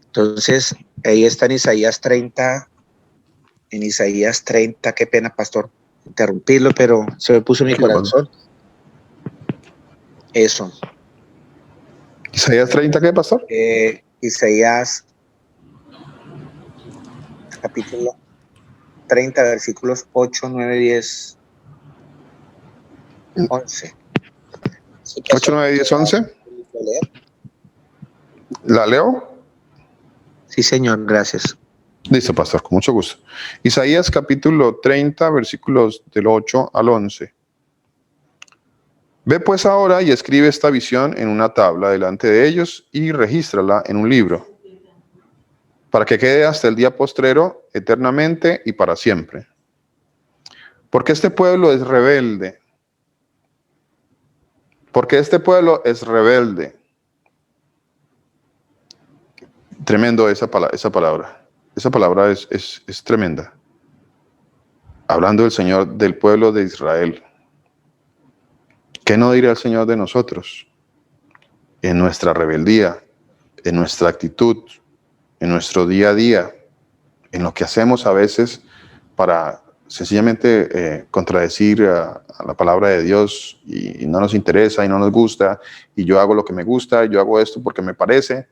Entonces, ahí está en Isaías 30. En Isaías 30, qué pena, pastor, interrumpirlo, pero se me puso en mi corazón. Eso. ¿Isaías 30 qué, pastor? Isaías capítulo 30, versículos 8, 9, 10, 11. 8, 9, 10, 11. ¿La leo? Sí, señor, gracias. Listo, pastor, con mucho gusto. Isaías capítulo 30, versículos del 8 al 11. Ve pues ahora y escribe esta visión en una tabla delante de ellos y regístrala en un libro, para que quede hasta el día postrero, eternamente y para siempre. Porque este pueblo es rebelde. Porque este pueblo es rebelde. Tremendo esa palabra. Esa palabra es tremenda. Hablando del Señor, del pueblo de Israel. ¿Qué no dirá el Señor de nosotros? En nuestra rebeldía, en nuestra actitud, en nuestro día a día, en lo que hacemos a veces para sencillamente contradecir a la palabra de Dios y no nos interesa y no nos gusta y yo hago lo que me gusta, yo hago esto porque me parece.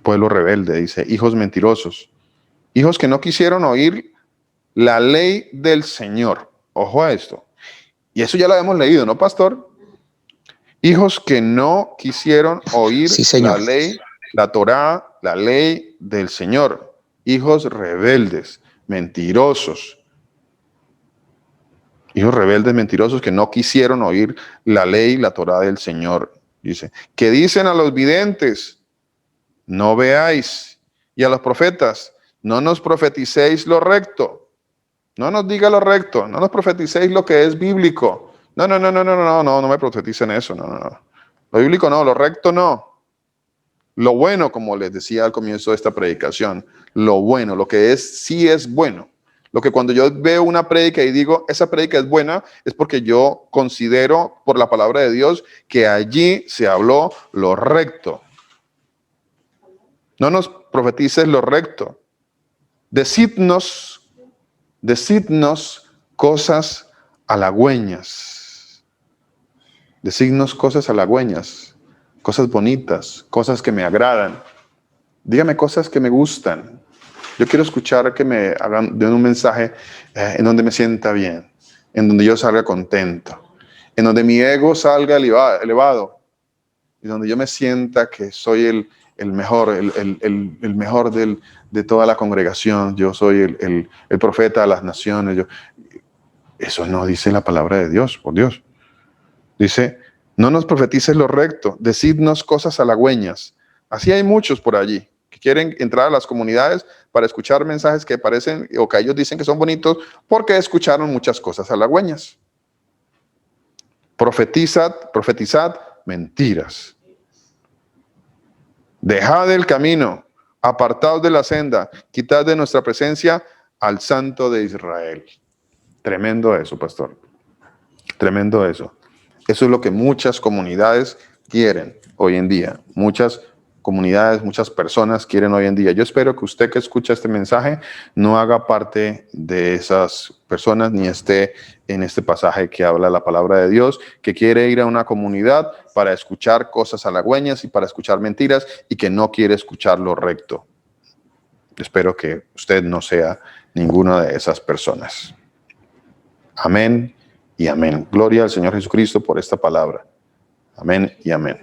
Pueblo rebelde, dice, hijos mentirosos, hijos que no quisieron oír la ley del Señor. Ojo a esto. Y eso ya lo hemos leído, ¿no, pastor? Hijos que no quisieron oír Sí, señor. la ley, la Torá, la ley del Señor. Hijos rebeldes, mentirosos. Hijos rebeldes, mentirosos que no quisieron oír la ley, la Torá del Señor. Dice, que dicen a los videntes, no veáis, y a los profetas, no nos profeticéis lo recto. No nos diga lo recto, no nos profeticéis lo que es bíblico. No me profeticen eso, no. Lo bíblico no, lo recto no. Lo bueno, como les decía al comienzo de esta predicación, lo bueno, lo que es, sí es bueno. Lo que cuando yo veo una prédica y digo, esa prédica es buena, es porque yo considero por la palabra de Dios que allí se habló lo recto. No nos profetices lo recto. Decidnos cosas halagüeñas. Decidnos cosas halagüeñas, cosas bonitas, cosas que me agradan. Dígame cosas que me gustan. Yo quiero escuchar que me hagan den un mensaje en donde me sienta bien, en donde yo salga contento, en donde mi ego salga elevado y donde yo me sienta que soy el mejor, el mejor de toda la congregación. Yo soy el profeta de las naciones. Eso no dice la palabra de Dios, por Dios. Dice, no nos profetices lo recto, decidnos cosas halagüeñas. Así hay muchos por allí que quieren entrar a las comunidades para escuchar mensajes que parecen o que ellos dicen que son bonitos porque escucharon muchas cosas halagüeñas. Profetizad mentiras. Dejad el camino, apartaos de la senda, quitad de nuestra presencia al Santo de Israel. Tremendo eso, pastor. Tremendo eso. Eso es lo que muchas comunidades quieren hoy en día. Muchas comunidades, muchas personas quieren hoy en día. Yo espero que usted que escucha este mensaje no haga parte de esas personas ni esté en este pasaje que habla la palabra de Dios, que quiere ir a una comunidad para escuchar cosas halagüeñas y para escuchar mentiras y que no quiere escuchar lo recto. Espero que usted no sea ninguna de esas personas. Amén y amén. Gloria al Señor Jesucristo por esta palabra. Amén y amén.